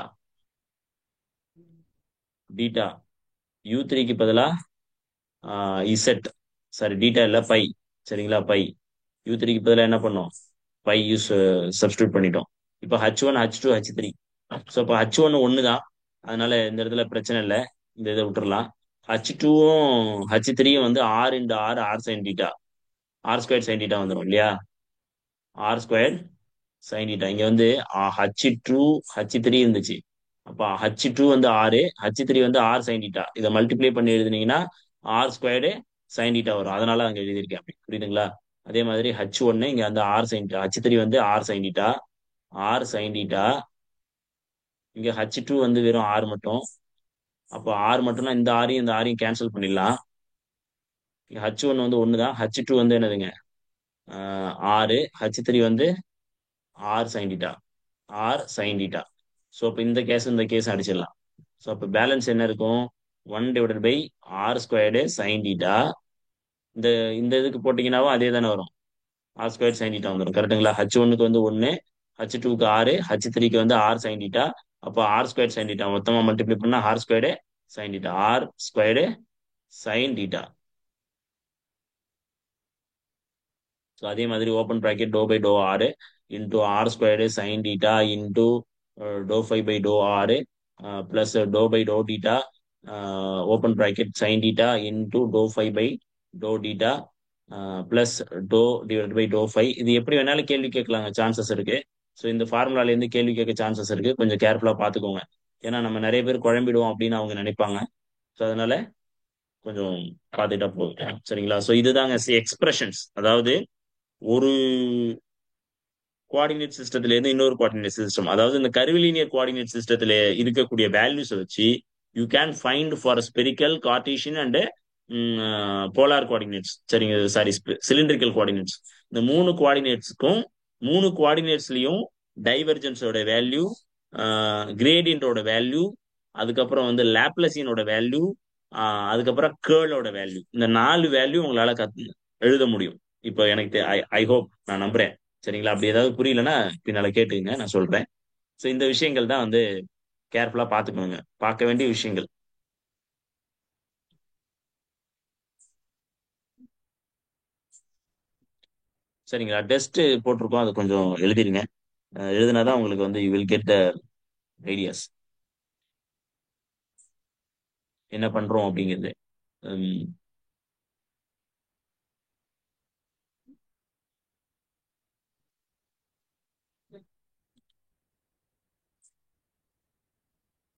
டீட்டா, U3க்கு பதிலா இசட், சாரி டீட்டா இல்ல பை. சரிங்களா? பை. U3க்கு பதிலா என்ன பண்ணோம்? பை யூஸ் சப்ஸ்டியூட் பண்ணிட்டோம். இப்போ H1 H2 H3. ஸோ இப்போ H1 ஒன்று தான், அதனால இந்த இடத்துல பிரச்சனை இல்லை, இந்த இதை விட்டுறலாம். H2வும் H3யும் வந்து r into r r sine theta, r square sine theta வந்துடும் இல்லையா? R square sine theta. இங்க வந்து H2 H3 இருந்துச்சு. அப்ப H2 வந்து ஆறு, H3 வந்து ஆர் சைன் டீட்டா. இதை மல்டிப்ளை பண்ணி எழுதுனீங்கன்னா ஆர் ஸ்கொயர்டு சைன் டீட்டா வரும். அதனால அங்க எழுதியிருக்கேன் அப்படி. புரியுதுங்களா? அதே மாதிரி H1 இங்க வந்து ஆர் சைன் டீட்டா, H3 வந்து r sine theta, r sine theta. இங்க H2 வந்து வெறும் ஆர் மட்டும். அப்போ ஆர் மட்டும்னா இந்த ஆரையும் இந்த ஆரையும் கேன்சல் பண்ணிடலாம். இங்க H1 வந்து ஒண்ணுதான், H2 வந்து என்னதுங்க, ஆறு, H3 வந்து r sine theta, r sine theta. So இப்போ இந்த கேஸ் இந்த கேஸ் அடிச்சிடலாம். ஸோ அப்போ பேலன்ஸ் என்ன இருக்கும்? 1/r² sine theta. இந்த இந்த இதுக்கு போட்டிங்கன்னாவும் அதே தானே வரும், ஆர் ஸ்கொயர் சைன் டீட்டா வந்துடும். கரெக்டுங்களா? H1க்கு வந்து 1, H2க்கு 6, H3க்கு வந்து ஆர் சைன் டீட்டா. அப்போ ஆர் ஸ்கொயர் சைன் டீட்டா மொத்தமாக மல்டிப்ளை பண்ணா r squared sine theta, r squared sine theta. So அதே மாதிரி ஓப்பன் ப்ராக்கெட் டோ பை டோ r into r squared sine theta into டோ ஃபை பை டோ ஆர் பிளஸ் டோ பை டோ theta open bracket sine theta into டோ ஃபை பை டோ டீட்டா பிளஸ் டோ டிவைட் பை டோ ஃபை. இது எப்படி வேணாலும் கேள்வி கேட்கலாங்க, சான்சஸ் இருக்கு. ஸோ இந்த ஃபார்முலால இருந்து கேள்வி கேட்க சான்சஸ் இருக்கு, கொஞ்சம் கேர்ஃபுல்லா பார்த்துக்கோங்க. ஏன்னா நம்ம நிறைய பேர் குழம்பிடுவோம் அப்படின்னு அவங்க நினைப்பாங்க. ஸோ அதனால கொஞ்சம் பார்த்துட்டா போதும். சரிங்களா? ஸோ இதுதாங்க எக்ஸ்பிரஷன்ஸ். அதாவது ஒரு கோஆர்டினேட் சிஸ்டத்துல இருந்து இன்னொரு கோஆர்டினேட் சிஸ்டம், அதாவது இந்த கர்விலீனியர் கோஆர்டினேட் சிஸ்டத்துல இருக்கக்கூடிய வேல்யூஸ் வச்சு you can find for spherical, Cartesian and polar coordinates. சரிங்க, சாரி, சிலிண்ட்ரிக்கல் கோஆர்டினேட்ஸ். இந்த மூணு கோஆர்டினேட்ஸ்க்கும் மூணு கோஆர்டினேட்ஸ்லயும் டைவர்ஜென்ஸோட வேல்யூ, கிரேடியன்டோட வேல்யூ, அதுக்கப்புறம் வந்து லாப்லசியனோட வேல்யூ, அதுக்கப்புறம் கேர்ளோட வேல்யூ, இந்த 4 வேல்யூ உங்களால எழுத முடியும். இப்போ எனக்கு ஐ ஹோப், நான் நம்புறேன். சரிங்களா? அப்படி ஏதாவது புரியலன்னா பின்னால கேட்டுங்க, நான் சொல்றேன். ஸோ இந்த விஷயங்கள் தான் வந்து கேர்ஃபுல்லா பார்த்துக்கணுங்க, பார்க்க வேண்டிய விஷயங்கள். சரிங்களா? டெஸ்ட் போட்டிருக்கோம், அது கொஞ்சம் எழுதிருங்க. எழுதினாதான் உங்களுக்கு வந்து you will get the ideas என்ன பண்றோம் அப்படிங்கிறது.